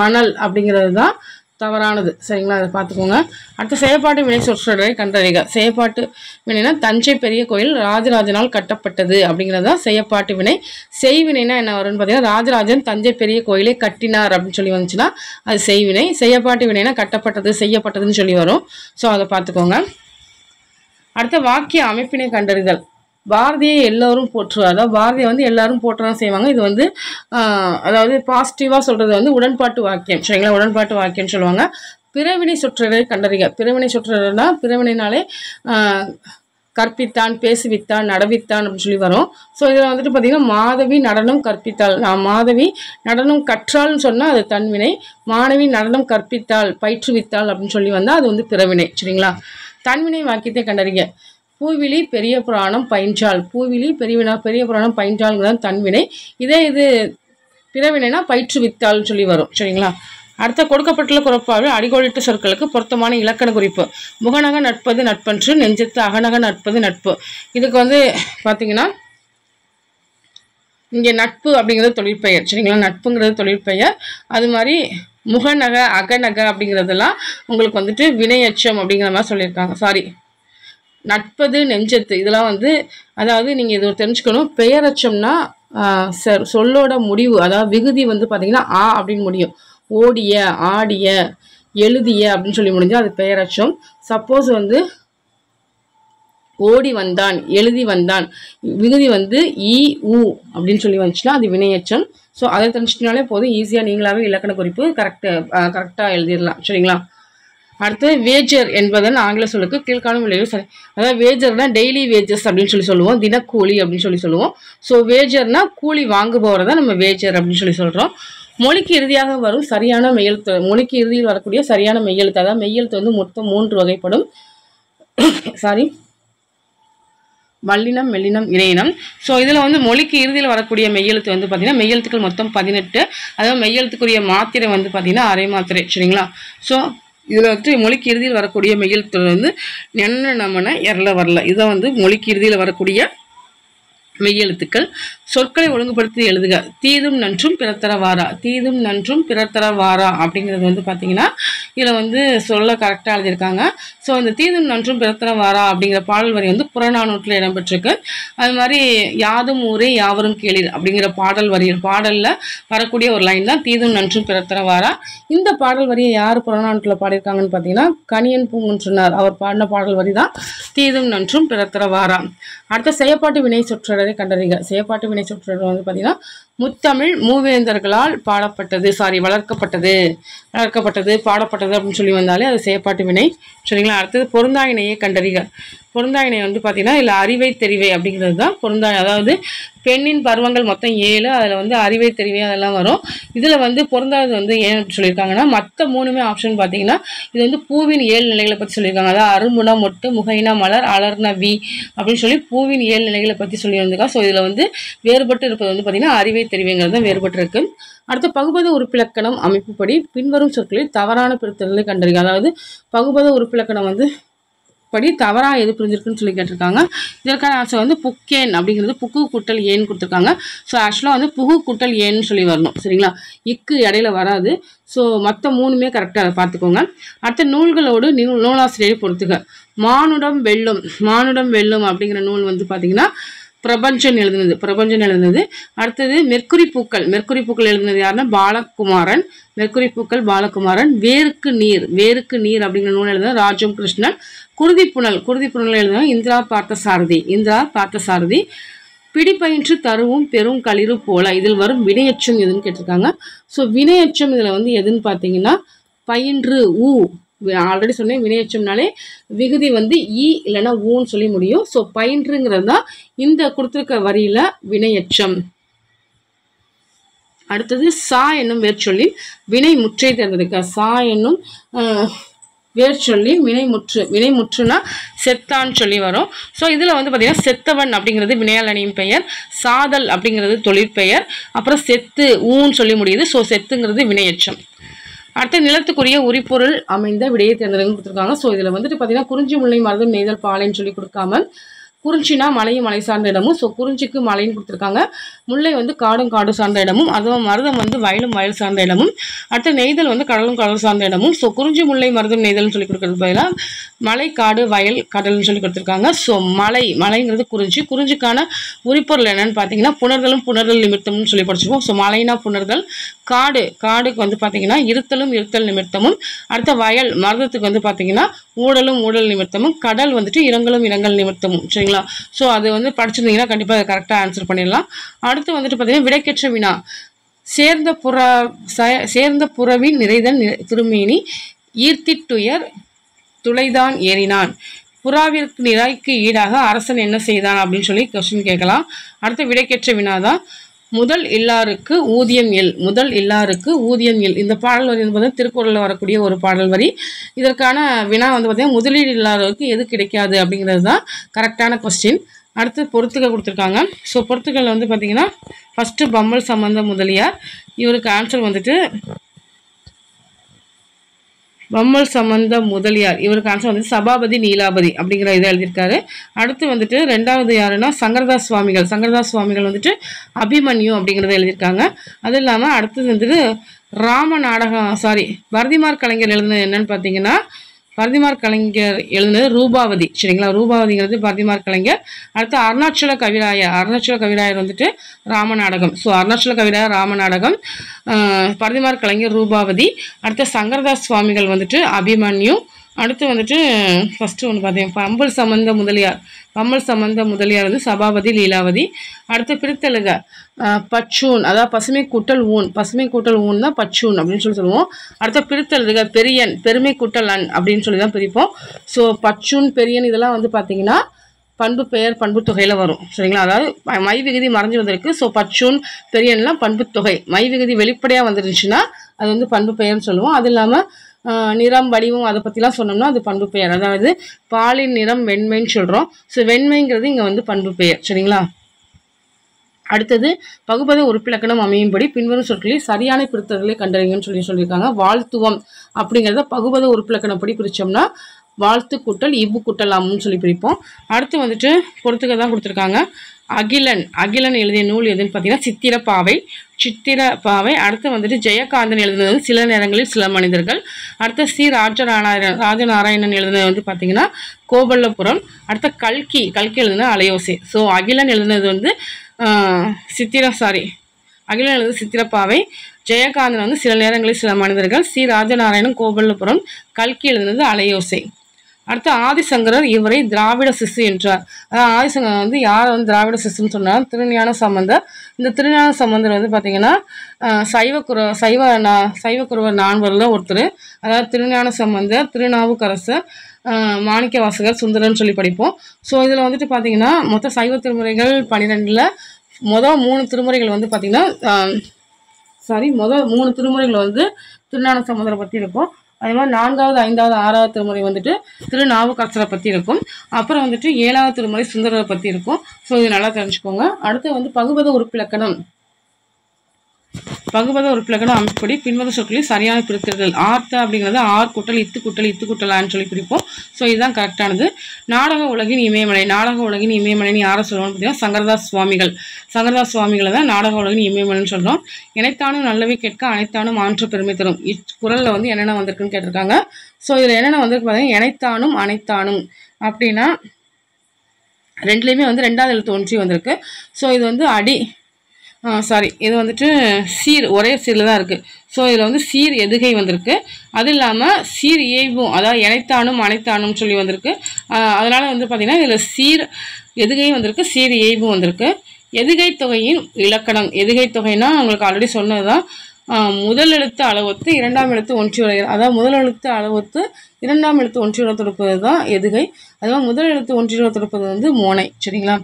மணல் அப்படிங்கிறது தான் தவறானது. சரிங்களா? அதை பார்த்துக்கோங்க. அடுத்த செயற்பாட்டு வினை சொற்றொடரை கண்டறிக. செயற்பாட்டு வினைனா தஞ்சை பெரிய கோயில் ராஜராஜனால் கட்டப்பட்டது அப்படிங்கிறது தான் செயற்பாட்டு வினை. செய்வினைனா என்ன வரும்னு பார்த்தீங்கன்னா ராஜராஜன் தஞ்சை பெரிய கோயிலை கட்டினார் அப்படின்னு சொல்லி வந்துச்சுன்னா அது செய்வினை. செயற்பாட்டு வினைனா கட்டப்பட்டது செய்யப்பட்டதுன்னு சொல்லி வரும். ஸோ அதை பார்த்துக்கோங்க. அடுத்த வாக்கிய அமைப்பினை கண்டறிதல். பாரதியை எல்லோரும் போற்றுவார். அதாவது பாரதியை வந்து எல்லாரும் போற்றதான் செய்வாங்க. இது வந்து அதாவது பாசிட்டிவாக சொல்கிறது வந்து உடன்பாட்டு வாக்கியம். சரிங்களா? உடன்பாட்டு வாக்கியம்னு சொல்லுவாங்க. பிறவினை சொற்றொடரை கண்டறிக. பிறவினை சொற்றொடர்னா பிறவினைனாலே கற்பித்தான், பேசுவித்தான், நடவித்தான் அப்படின்னு சொல்லி வரும். ஸோ இதில் வந்துட்டு பார்த்தீங்கன்னா மாதவி நடனம் கற்பித்தாள். மாதவி நடனம் கற்றாள்னு சொன்னால் அது தன்வினை. மாணவி நடனம் கற்பித்தாள், பயிற்றுவித்தாள் அப்படின்னு சொல்லி வந்தால் அது வந்து பிறவினை. சரிங்களா? தன்வினை வாக்கியத்தை கண்டறிக. பூவிலி பெரிய புராணம் பயின்றாள். பூவிலி பெரிய புராணம் பயின்றாள்ங்கிறது தன்வினை. இதே இது பிறவினைனா பயிற்றுவித்தாள்னு சொல்லி வரும். சரிங்களா? அடுத்த கொடுக்கப்பட்டுள்ள குறப்பாக அடிக்கோடிட்ட சொற்களுக்கு பொருத்தமான இலக்கண குறிப்பு. முகநக நட்பது நட்பன்று, நெஞ்சத்து அகநக நட்பது நட்பு. இதுக்கு வந்து பார்த்தீங்கன்னா இங்கே நட்பு அப்படிங்கிறது தொழிற்பெயர். சரிங்களா? நட்புங்கிறது தொழிற்பெயர். அது மாதிரி முகநக அகநக அப்படிங்கிறதெல்லாம் உங்களுக்கு வந்துட்டு வினையச்சம் அப்படிங்கிற மாதிரி சொல்லியிருக்காங்க. சாரி, நட்பது நெஞ்சத்து இதெல்லாம் வந்து அதாவது நீங்கள் இது தெரிஞ்சுக்கணும். பெயரச்சம்னா சொல்லோட முடிவு, அதாவது விகுதி வந்து பார்த்தீங்கன்னா ஆ அப்படின்னு முடியும். ஓடிய, ஆடிய, எழுதிய அப்படின்னு சொல்லி முடிஞ்சால் அது பெயரச்சம். சப்போஸ் வந்து ஓடி வந்தான், எழுதி வந்தான், விகுதி வந்து இ உ அப்படின்னு சொல்லி வந்துச்சுன்னா அது வினையச்சம். ஸோ அதை தெரிஞ்சிட்டனாலே போதும், ஈஸியாக நீங்களாவே இலக்கண குறிப்பு கரெக்டாக எழுதிடலாம். சரிங்களா? அடுத்து வேஜர் என்பதன் ஆங்கில சொல்லுக்கு கீழ்காணும் விளைவு. அதாவது வேஜர்னா டெய்லி வேஜஸ் அப்படின்னு சொல்லி சொல்லுவோம், தினக்கூலி அப்படின்னு சொல்லி சொல்லுவோம். ஸோ வேஜர்னா கூலி வாங்குபவரை தான் நம்ம வேஜர் அப்படின்னு சொல்லி சொல்கிறோம். மொழிக்கு இறுதியாக வரும் சரியான மெய்யெழுத்து. மொழிக்கு இறுதியில் வரக்கூடிய சரியான மெய்யெழுத்து, அதாவது மெய்யெழுத்து வந்து மொத்தம் 3 வகைப்படும். சாரி வல்லினம் மெல்லினம் இணையினம். ஸோ இதில் வந்து மொழிக்கு இறுதியில் வரக்கூடிய மெய்யெழுத்து வந்து பார்த்தீங்கன்னா மெய்யெழுத்துக்கள் மொத்தம் 18. அதாவது மெய்யெழுத்துக்குரிய மாத்திரை வந்து பார்த்தீங்கன்னா அரை மாத்திரை. சரிங்களா? ஸோ இதில் வந்து மொழிக்கு இறுதியில் வரக்கூடிய மெய்யெழுத்து வந்து என்ன நம்மன எரல வரல. இதை வந்து மொழிக்கு இறுதியில் வரக்கூடிய மெய்யெழுத்துக்கள். சொற்களை ஒழுங்குபடுத்தி எழுதுக. தீதும் நன்றும் பிறத்தர வாரா. தீதும் நன்றும் பிறத்தர வாரா அப்படிங்கிறது வந்து பார்த்தீங்கன்னா இதில் வந்து சொல்ல கரெக்டாக எழுதியிருக்காங்க. ஸோ இந்த தீதும் நன்றும் பிறத்தர வாரா அப்படிங்கிற பாடல் வரி வந்து புறநானூற்றில் இடம்பெற்றிருக்கு. அது மாதிரி யாதும் ஊரே யாவரும் கேளீர் அப்படிங்கிற பாடலில் வரக்கூடிய ஒரு லைன் தான் தீதும் நன்றும் பிறத்தர வாரா. இந்த பாடல் வரியை யார் புறநானூற்றில் பாடியிருக்காங்கன்னு பார்த்தீங்கன்னா கணியன் பூங்குன்றனார். அவர் பாடின பாடல் வரி தான் தீதும் நன்றும் பிறத்தர வாரா. அடுத்த செயற்பாட்டு வினை சொற்றொடரை கண்டறிக. செயற்பாட்டு வினை சொற்றொடர் வந்து பார்த்தீங்கன்னா முத்தமிழ் மூவேந்தர்களால் வளர்க்கப்பட்டது பாடப்பட்டது அப்படின்னு சொல்லி வந்தாலே அது செயற்பாட்டு வினை. சரிங்களா? அடுத்தது பொருந்தாயினையை கண்டறிக. பொருந்தாயினை வந்து பார்த்தீங்கன்னா இல்லை அறிவை தெரிவை அப்படிங்கிறது தான் பொருந்தாய். அதாவது பெண்ணின் பருவங்கள் மொத்தம் 7. அதில் வந்து அறிவை தெரிவை அதெல்லாம் வரும். இதில் வந்து பொருந்தாது வந்து ஏன் சொல்லியிருக்காங்கன்னா மற்ற 3மே ஆப்ஷன் பார்த்தீங்கன்னா இது வந்து பூவின் 7 நிலைகளை பற்றி சொல்லியிருக்காங்க. அதாவது அரும்புனா மொட்டு, முகைனா மலர், அலர்னா வி அப்படின்னு சொல்லி பூவின் 7 நிலைகளை பற்றி சொல்லி வந்திருக்கா. ஸோ இதில் வந்து வேறுபட்டு இருப்பது வந்து பார்த்தீங்கன்னா அறிவை தெரிவைங்கிறது தான் வேறுபட்டு இருக்கு. அடுத்து பகுபத உறுப்பிலக்கணம் அமைப்புப்படி பின்வரும் சொற்களில் தவறான பிரித்தல்களை கண்டறிக. அதாவது பகுபத உறுப்பிலக்கணம் வந்து படி தவறாக எது புரிஞ்சிருக்குன்னு சொல்லி கேட்டிருக்காங்க. இதற்கான ஆன்சர் வந்து புக்கேன் அப்படிங்கிறது புக்கு கூட்டல் ஏன்னு கொடுத்துருக்காங்க. ஸோ ஆக்சுவலாக வந்து புகு கூட்டல் ஏன்னு சொல்லி வரணும். சரிங்களா? இக்கு இடையில வராது. ஸோ மற்ற 3மே கரெக்டாக அதை பார்த்துக்கோங்க. அடுத்த நூல்களோடு நூலாசிரியரை பொறுத்துக. மானுடம் வெல்லும் அப்படிங்கிற நூல் வந்து பார்த்தீங்கன்னா பிரபஞ்சன் எழுதுனது. அடுத்தது மெர்க்குரி பூக்கள் எழுதுனது யாருன்னா பாலகுமாரன். மெர்க்குரி பூக்கள் பாலகுமாரன். வேருக்கு நீர் அப்படிங்கிற நூல் எழுதுனது ராஜம் கிருஷ்ணன். குருதி புனல் எழுதுனது இந்திரா பார்த்தசாரதி. பிடிப்பயின்று தருவும் பெரும் களிறு போல. இதில் வரும் வினையச்சம் எதுன்னு கேட்டிருக்காங்க. ஸோ வினையச்சம் இதில் வந்து எதுன்னு பார்த்தீங்கன்னா பயின்று ஊ. ஆல்ரெடி சொன்னேன் வினையச்சம்னாலே விகுதி வந்து ஈ இல்லைன்னா ஊன்னு சொல்லி முடியும். ஸோ பயின்றுங்கிறது தான் இந்த கொடுத்துருக்க வரியில வினையச்சம். அடுத்தது சா என்னும் வேர்ச்சொல்லி வினை முற்றை தேர்ந்தெடுக்க. சா என்னும் வேர்ச்சொல்லி வினைமுற்றுனா செத்தான்னு சொல்லி வரும். ஸோ இதில் வந்து பார்த்தீங்கன்னா செத்தவன் அப்படிங்கிறது வினையாளனியின் பெயர், சாதல் அப்படிங்கிறது தொழிற்பெயர், அப்புறம் செத்து ஊன்னு சொல்லி முடியுது. ஸோ செத்துங்கிறது வினையச்சம். அடுத்த நிலத்துக்குரிய உரிப்பொருள் அமைந்த விடையை தேர்ந்தெடுக்க கொடுத்துருக்காங்க. ஸோ இதில் வந்துட்டு பார்த்தீங்கன்னா குறிஞ்சி முல்லை மருதம் நெய்தல் பாலைன்னு சொல்லி கொடுக்காம குறிஞ்சினா மலையும் மலை சார்ந்த இடமும். ஸோ குறிஞ்சிக்கு மலைன்னு கொடுத்துருக்காங்க. முல்லை வந்து காடும் காடு சார்ந்த இடமும். அதுவும் மருதம் வந்து வயலும் வயல் சார்ந்த இடமும். அடுத்த நெய்தல் வந்து கடலும் கடல் சார்ந்த இடமும். ஸோ குறிஞ்சி முல்லை மருதம் நெய்தல்னு சொல்லி கொடுக்கறது பதிலாக மலை காடு வயல் கடல்னு சொல்லி கொடுத்துருக்காங்க. ஸோ மலைங்கிறது குறிஞ்சிக்கான உரிப்பொருள் என்னன்னு பார்த்தீங்கன்னா புணர்தல் நிமித்தம்னு சொல்லி படிச்சிருக்கோம். ஸோ மலைனா புணர்தல். காடுக்கு வந்து பார்த்தீங்கன்னா இருத்தல் நிமித்தமும். அடுத்த வயல் மருதத்துக்கு வந்து பார்த்தீங்கன்னா ஊடல் நிமித்தமும். கடல் வந்துட்டு இரங்கல் நிமித்தமும். சரிங்களா? ஸோ அது வந்து படிச்சிருந்தீங்கன்னா கண்டிப்பாக அதை கரெக்டாக ஆன்சர் பண்ணிடலாம். அடுத்து வந்துட்டு பார்த்தீங்கன்னா விடைக்கேற்ற வினா. சேர்ந்த புறவின் நிறைதன் திருமேனி ஈர்த்திட்டுயர் துளைதான் ஏறினான். புறாவிற்கு நிராய்க்கு ஈடாக அரசன் என்ன செய்தான் அப்படின்னு சொல்லி கொஸ்டின் கேட்கலாம். அடுத்த விடைக்கேற்ற வினாதான் முதல் இல்லாருக்கு ஊதியம் எல். இந்த பாடல் வரி வந்து திருக்குறளில் வரக்கூடிய ஒரு பாடல் வரி. இதற்கான வினா வந்து பார்த்தீங்கன்னா முதலீடு இல்லாதவருக்கு எது கிடைக்காது அப்படிங்கிறது தான் கரெக்டான கொஸ்டின். அடுத்து பொறுத்துக்க கொடுத்துருக்காங்க. ஸோ பொறுத்துக்கள் வந்து பார்த்தீங்கன்னா ஃபஸ்ட்டு பம்மல் சம்பந்த முதலியார். இவருக்கு ஆன்சர் வந்துட்டு பம்மல் சம்பந்த முதலியார். இவருக்கு ஆன்சர் வந்து சபாபதி நீலாபதி அப்படிங்கிற இதை எழுதியிருக்காரு. அடுத்து வந்துட்டு ரெண்டாவது யாருன்னா சங்கரதாஸ் சுவாமிகள் வந்துட்டு அபிமன்யு அப்படிங்கிறத எழுதியிருக்காங்க. அது இல்லாமல் அடுத்தது வந்துட்டு பரதிமார் கலைஞர் எழுதுனது என்னன்னு பார்த்தீங்கன்னா பரதிமார் கலைஞர் எழுதுனது ரூபாவதி. சரிங்களா? ரூபாவதிங்கிறது பரதிமார் கலைஞர். அடுத்து அருணாச்சல கவிராயர் வந்துட்டு ராமநாடகம். ஸோ அருணாச்சல கவிராயர் ராமநாடகம், பரதிமார் கலைஞர் ரூபாவதி. அடுத்து சங்கரதாஸ் சுவாமிகள் வந்துட்டு அபிமன்யு. அடுத்து வந்துட்டு ஃபஸ்ட்டு ஒன்று பார்த்தீங்கன்னா பம்மல் சம்பந்த முதலியார் வந்து சபாபதி லீலாவதி. அடுத்து பிரித்தெழுக பச்சூன், அதாவது பசுமை கூட்டல் ஊன் தான் பச்சூன் அப்படின்னு சொல்லி சொல்லுவோம். அடுத்த பிரித்தெழுக பெரியன், பெருமை கூட்டல் அன் அப்படின்னு சொல்லி தான் பிரிப்போம். ஸோ பச்சூன் பெரியன் இதெல்லாம் வந்து பார்த்தீங்கன்னா பண்பு பெயர் பண்பு தொகையில் வரும். சரிங்களா? அதாவது மை விகுதி மறைஞ்சு வந்திருக்கு. ஸோ பச்சூன் பெரியன்லாம் பண்பு தொகை. மை விகுதி வெளிப்படையாக வந்துருந்துச்சுன்னா அது வந்து பண்பு பெயர்னு சொல்லுவோம். அது இல்லாமல் நிறம் வடிவம் அதை பற்றிலாம் சொன்னோம்னா அது பண்பு பெயர். அதாவது பாலின் நிறம் வெண்மைன்னு சொல்கிறோம். ஸோ வெண்மைங்கிறது இங்கே வந்து பண்பு பெயர். சரிங்களா? அடுத்தது பகுபத உறுப்பிலக்கணம் அமையும்படி பின்வரும் சொற்களில் சரியான பிரித்தல்களை கண்டறிங்கன்னு சொல்லியிருக்காங்க. வாழ்த்துவம் அப்படிங்கிறத பகுபத உறுப்பிலக்கணப்படி பிரித்தோம்னா வாழ்த்து கூட்டல் இவ்வு கூட்டல் அம்னு சொல்லி பிரிப்போம். அடுத்து வந்துட்டு பொறுத்துக்க தான் கொடுத்துருக்காங்க. அகிலன் எழுதிய நூல் எதுன்னு பார்த்தீங்கன்னா சித்திரப்பாவை. அடுத்து வந்துட்டு ஜெயகாந்தன் எழுதுனது வந்து சில நேரங்களில் சில மனிதர்கள். அடுத்து சி ராஜநாராயணன் எழுதுனது வந்து பார்த்தீங்கன்னா கோபல்லபுரம். அடுத்த கல்கி எழுதுன அலையோசை. ஸோ அகிலன் எழுதுனது வந்து அகிலன் எழுது சித்திரப்பாவை, ஜெயகாந்தன் வந்து சில நேரங்களில் சில மனிதர்கள், சி ராஜநாராயணன் கோபல்லபுரம், கல்கி எழுதுனது அலையோசை. அடுத்து ஆதிசங்கரர் இவரை திராவிட சிசு என்றார். அதாவது ஆதிசங்கரர் வந்து யார் வந்து திராவிட சிசுன்னு சொன்னார்? திருஞான சம்பந்தர். இந்த திருஞான சம்பந்தர் வந்து பார்த்தீங்கன்னா சைவக்குறவர் நான்வரில் ஒருத்தர். அதாவது திருஞான சம்பந்தர், திருநாவுக்கரசர், மாணிக்கவாசகர், சுந்தரன் சொல்லி படிப்போம். ஸோ இதில் வந்துட்டு பார்த்தீங்கன்னா மொத்தம் சைவ திருமுறைகள் 12ல் மொதல் 3 திருமுறைகள் வந்து பார்த்தீங்கன்னா மொதல் 3 திருமுறைகள் வந்து திருஞான சம்பந்தரை பற்றி இருக்கும். அதே மாதிரி 4வது 5வது 6வது திருமுறை வந்துட்டு திருநாவுக்கரசரை பற்றி இருக்கும். அப்புறம் வந்துட்டு 7வது திருமுறை சுந்தரரை பற்றி இருக்கும். ஸோ இது நல்லா தெரிஞ்சுக்கோங்க. அடுத்து வந்து பகுபத உறுப்பிலக்கணம் அமைப்படி பின்வரும் சொற்களில் சரியான பிரித்தல்கள். ஆர்த்த அப்படிங்கிறது ஆர் கூட்டல் இத்து கூட்டலான்னு சொல்லி பிரிப்போம். ஸோ இதுதான் கரெக்டானது. நாடக உலகின் இமயமலை யாரை சொல்லுவோம்னு பார்த்தீங்கன்னா சங்கரதாஸ் சுவாமிகளை தான் நாடக உலகின் இமயமலைன்னு சொல்கிறோம். இணைத்தானும் நல்லவை கேட்க அனைத்தானும் ஆன்ற பெருமை தரும். இக்குறளில் வந்து என்னென்ன வந்திருக்குன்னு கேட்டிருக்காங்க. ஸோ இதில் என்னென்ன வந்திருக்கு பார்த்தீங்கன்னா இணைத்தானும் அனைத்தானும் அப்படின்னா ரெண்டுலேயுமே வந்து 2வது எழுத்து ஒன்றி வந்திருக்கு. ஸோ இது வந்து இது வந்துட்டு சீர் ஒரே சீரில் தான் இருக்குது. ஸோ இதில் வந்து சீர் எதுகை வந்திருக்கு. அது இல்லாமல் சீர் இயைவும் அதாவது இணைத்தானும் அனைத்தானும் சொல்லி வந்திருக்கு. அதனால் வந்து பார்த்திங்கன்னா இதில் சீர் எதுகை வந்திருக்கு, சீர் இயைவும் வந்திருக்கு. எதுகை தொகையின் இலக்கணம். எதுகை தொகைன்னா உங்களுக்கு ஆல்ரெடி சொன்னது தான். முதல் எழுத்து அளவொத்து 2ஆம் எழுத்து ஒன்றி வருகிறது. அதாவது முதல் எழுத்து அளவொத்து 2ஆம் எழுத்து ஒன்றியுற தொடுப்பது தான் எதுகை. அதுவும் முதல் எழுத்து ஒன்றியுற தொடுப்பது வந்து மோனை. சரிங்களா?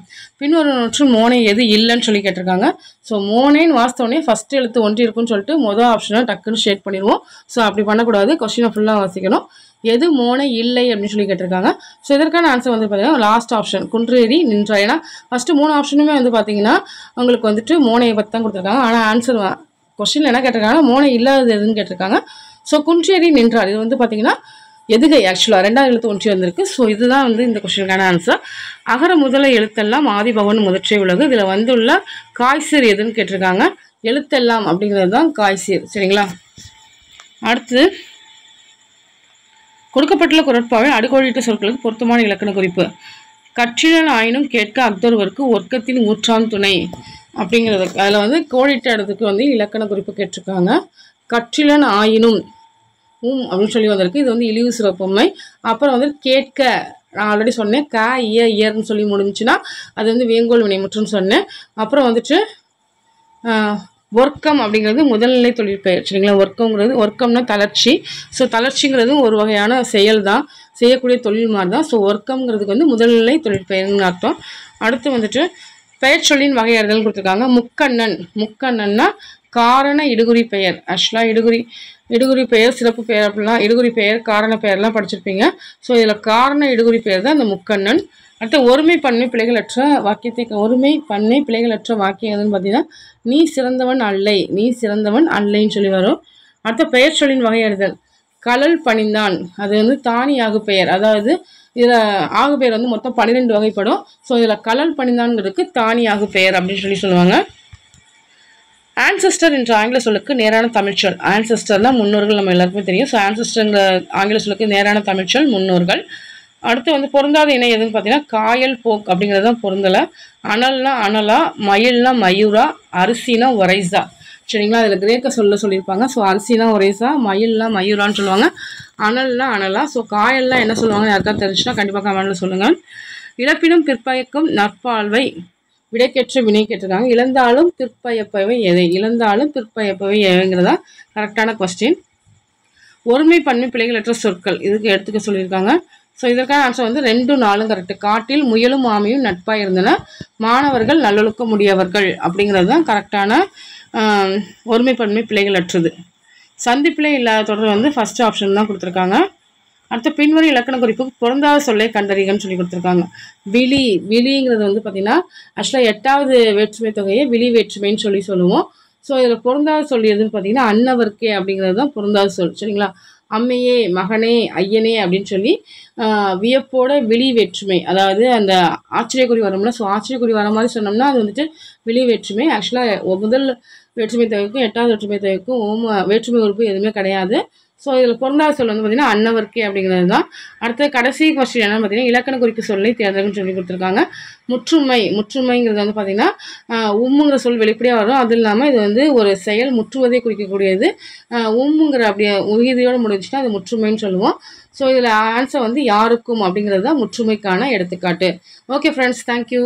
பின்வரும் மோனை எது இல்லைன்னு சொல்லி கேட்டிருக்காங்க. ஸோ மோனைன்னு வாசித்தோடனே ஃபஸ்ட் எழுத்து ஒன்றி இருக்குன்னு சொல்லிட்டு மொதல் ஆப்ஷனை டக்குன்னு ஷேட் பண்ணிடுவோம். ஸோ அப்படி பண்ணக்கூடாது. கொஸ்டினை ஃபுல்லாக வாசிக்கணும். எது மோனை இல்லை அப்படின்னு சொல்லி கேட்டிருக்காங்க. ஸோ இதற்கான ஆன்சர் வந்து பார்த்தீங்கன்னா லாஸ்ட் ஆப்ஷன் குன்றேறி நின்றார். ஏன்னா ஃபஸ்ட்டு 3 ஆப்ஷனுமே வந்து பார்த்தீங்கன்னா உங்களுக்கு வந்துட்டு மோனையை பற்றி தான் கொடுத்துருக்காங்க. ஆனால் ஆன்சர் கொஸ்டின் என்ன கேட்டிருக்காங்க? மோனை இல்லாதது எதுன்னு கேட்டிருக்காங்க. ஸோ குன்றேறி நின்றார் இது வந்து பார்த்தீங்கன்னா எதுகை. ஆக்சுவலாக 2வது எழுத்து ஒன்றி வந்திருக்கு. ஸோ இதுதான் வந்து இந்த கொஸ்டினுக்கான ஆன்சர். அகர முதல எழுத்தெல்லாம் ஆதிபவன் முதற்றே உலகு. இதில் வந்துள்ள காய்சீர் எதுன்னு கேட்டிருக்காங்க. எழுத்தெல்லாம் அப்படிங்கிறது தான் காய்சீர். சரிங்களா? அடுத்து கொடுக்கப்பட்டுள்ள குரட்பாவில் அடுக்கோடிட்ட சொற்களுக்கு பொருத்தமான இலக்கண குறிப்பு. கற்றிலன் ஆயினும் கேட்க அக்தொருவருக்கு ஒர்க்கத்தின் ஊற்றாம் துணை அப்படிங்கிறது. அதில் வந்து கோடிட்ட இடத்துக்கு வந்து இலக்கண குறிப்பு கேட்டிருக்காங்க. கற்றிலன் ஆயினும் அப்படின்னு சொல்லி வந்திருக்கு. இது வந்து இழிவு சிறப்புமை. அப்புறம் வந்து கேட்க நான் ஆல்ரெடி சொன்னேன். இயர்னு சொல்லி முடிஞ்சுன்னா அது வந்து வேங்கோல் வினைமுற்றுன்னு சொன்னேன். அப்புறம் வந்துட்டு ஒர்க்கம் அப்படிங்கிறது முதல்நிலை தொழிற்பெயர். சரிங்களா? ஒர்க்கம்னா தளர்ச்சி. ஸோ தளர்ச்சிங்கிறது ஒரு வகையான செயல் தான், செய்யக்கூடிய தொழில் மாதிரி தான். ஸோ ஒர்க்கம்ங்கிறதுக்கு வந்து முதல்நிலை தொழிற்பெயர்னு அர்த்தம். அடுத்து வந்துட்டு பெயர் சொல்லின் வகையறுதல் கொடுத்துருக்காங்க. முக்கண்ணன்னா காரண இடுகுறி பெயர். ஆக்சுவலாக இடுகுறி பெயர், சிறப்பு பெயர் அப்படிலாம் இடுகுறி பெயர், காரண பெயர்லாம் படிச்சிருப்பீங்க. ஸோ இதில் காரண இடுகுறி பெயர் தான் இந்த முக்கண்ணன். அடுத்து ஒருமை பன்மை பிழைகளற்ற வாக்கியம் எதுன்னு பார்த்தீங்கன்னா நீ சிறந்தவன் அல்லைன்னு சொல்லி வரும். அடுத்த பெயர் சொல்லின் வகையறுதல். கலல் பணிந்தான் அது வந்து தானி ஆகு பெயர். அதாவது இதில் ஆகு பெயர் வந்து மொத்தம் 12 வகைப்படும். ஸோ இதில் கலல் பணிந்தான்ங்கிறதுக்கு தானி ஆகு பெயர் அப்படின்னு சொல்லுவாங்க. ஆன்செஸ்டர் என்ற ஆங்கில சொல்லுக்கு நேரான தமிழ்ச்சொல். ஆன்செஸ்டர்லாம் முன்னோர்கள் நம்ம எல்லாருக்குமே தெரியும். ஸோ ஆன்செஸ்டர்ங்கிற ஆங்கில சொல்லுக்கு நேரான தமிழ்ச்சொல் முன்னோர்கள். அடுத்து வந்து பொருந்தாத இணை எதுன்னு பார்த்தீங்கன்னா காயல் போக் அப்படிங்கிறது தான் பொருந்தலை. அனல்னா அனலா, மயில்னா மயூரா, அரிசினா ஒரைசா. சரிங்களா? அதில் கிரேக்க சொல்லியிருப்பாங்க. ஸோ அரிசினா ஒரைசா, மயில்னா மயூரான்னு சொல்லுவாங்க, அனல்னா அனலா. ஸோ காயல்லாம் என்ன சொல்லுவாங்கன்னு யாருக்கா தெரிஞ்சுன்னா கண்டிப்பாக கமெண்ட்ல சொல்லுங்கள். இழப்பினும் பிற்பயக்கும் நற்பால்வை விடைக்கேற்ற வினை கேட்டிருக்காங்க. இழந்தாலும் பிற்பயப்பவை எவைங்கிறதா கரெக்டான கொஸ்டின். ஒருமை பன்மை பிழைகளற்ற சொற்கள் இதுக்கு எடுத்துக்க சொல்லியிருக்காங்க. ஸோ இதற்கான ஆன்சர் வந்து 2, 4 கரெக்டு. காட்டில் முயலும் ஆமையும் நட்பாக இருந்தன, மாணவர்கள் நல்லொழுக்க முடியவர்கள் அப்படிங்கிறது தான் கரெக்டான ஒருமை பன்மை பிழைகளற்றது. சந்திப்பிலே இல்லாத தொடர் வந்து ஃபர்ஸ்ட் ஆப்ஷன் தான் கொடுத்துருக்காங்க. அடுத்த பின்வரும் இலக்கண குறிப்புக்கு பொருந்தாத சொல்லை கண்டறிகன்னு சொல்லி கொடுத்துருக்காங்க. விழிங்கிறது வந்து பார்த்தீங்கன்னா ஆக்சுவலாக 8வது வேற்றுமை தொகையை விழி வேற்றுமைன்னு சொல்லி சொல்லுவோம். ஸோ இதில் பொருந்தாத சொல் எதுன்னு பார்த்தீங்கன்னா அன்னவர்க்கே அப்படிங்கிறது தான் பொருந்தாத சொல். சரிங்களா? அம்மையே, மகனே, ஐயனே அப்படின்னு சொல்லி வியப்போட விழி வேற்றுமை, அதாவது அந்த ஆச்சரியக்குறி வரும்ல, ஸோ ஆச்சரியக்குறி வர மாதிரி சொன்னோம்னா அது வந்துட்டு விழி வேற்றுமை. ஆக்சுவலாக முதல் வேற்றுமை தொகைக்கும் 8வது வேற்றுமை தொகைக்கும் வேற்றுமை உறுப்பு எதுவுமே கிடையாது. ஸோ இதில் பொருந்தாத சொல் வந்து பார்த்தீங்கன்னா அன்னவர்க்கே அப்படிங்கிறது தான். அடுத்த கடைசி கொஸ்டின் என்னன்னு பார்த்தீங்கன்னா இலக்கண குறிப்பு சொல்லை தேர்ந்தெடுன்னு சொல்லி கொடுத்துருக்காங்க. முற்றுமைங்கிறது வந்து பார்த்தீங்கன்னா உம்முங்கிற சொல் வெளிப்படையாக வரும். அது இல்லாமல் இது வந்து ஒரு செயல் முற்றுவதை குறிக்கக்கூடியது. உம்முங்கிற அப்படியே உறுதியோடு முடிஞ்சுன்னா அது முற்றுமைன்னு சொல்லுவோம். ஸோ இதில் ஆன்சர் வந்து யாருக்கும் அப்படிங்கிறது தான் முற்றுமைக்கான எடுத்துக்காட்டு. Okay friends, thank you.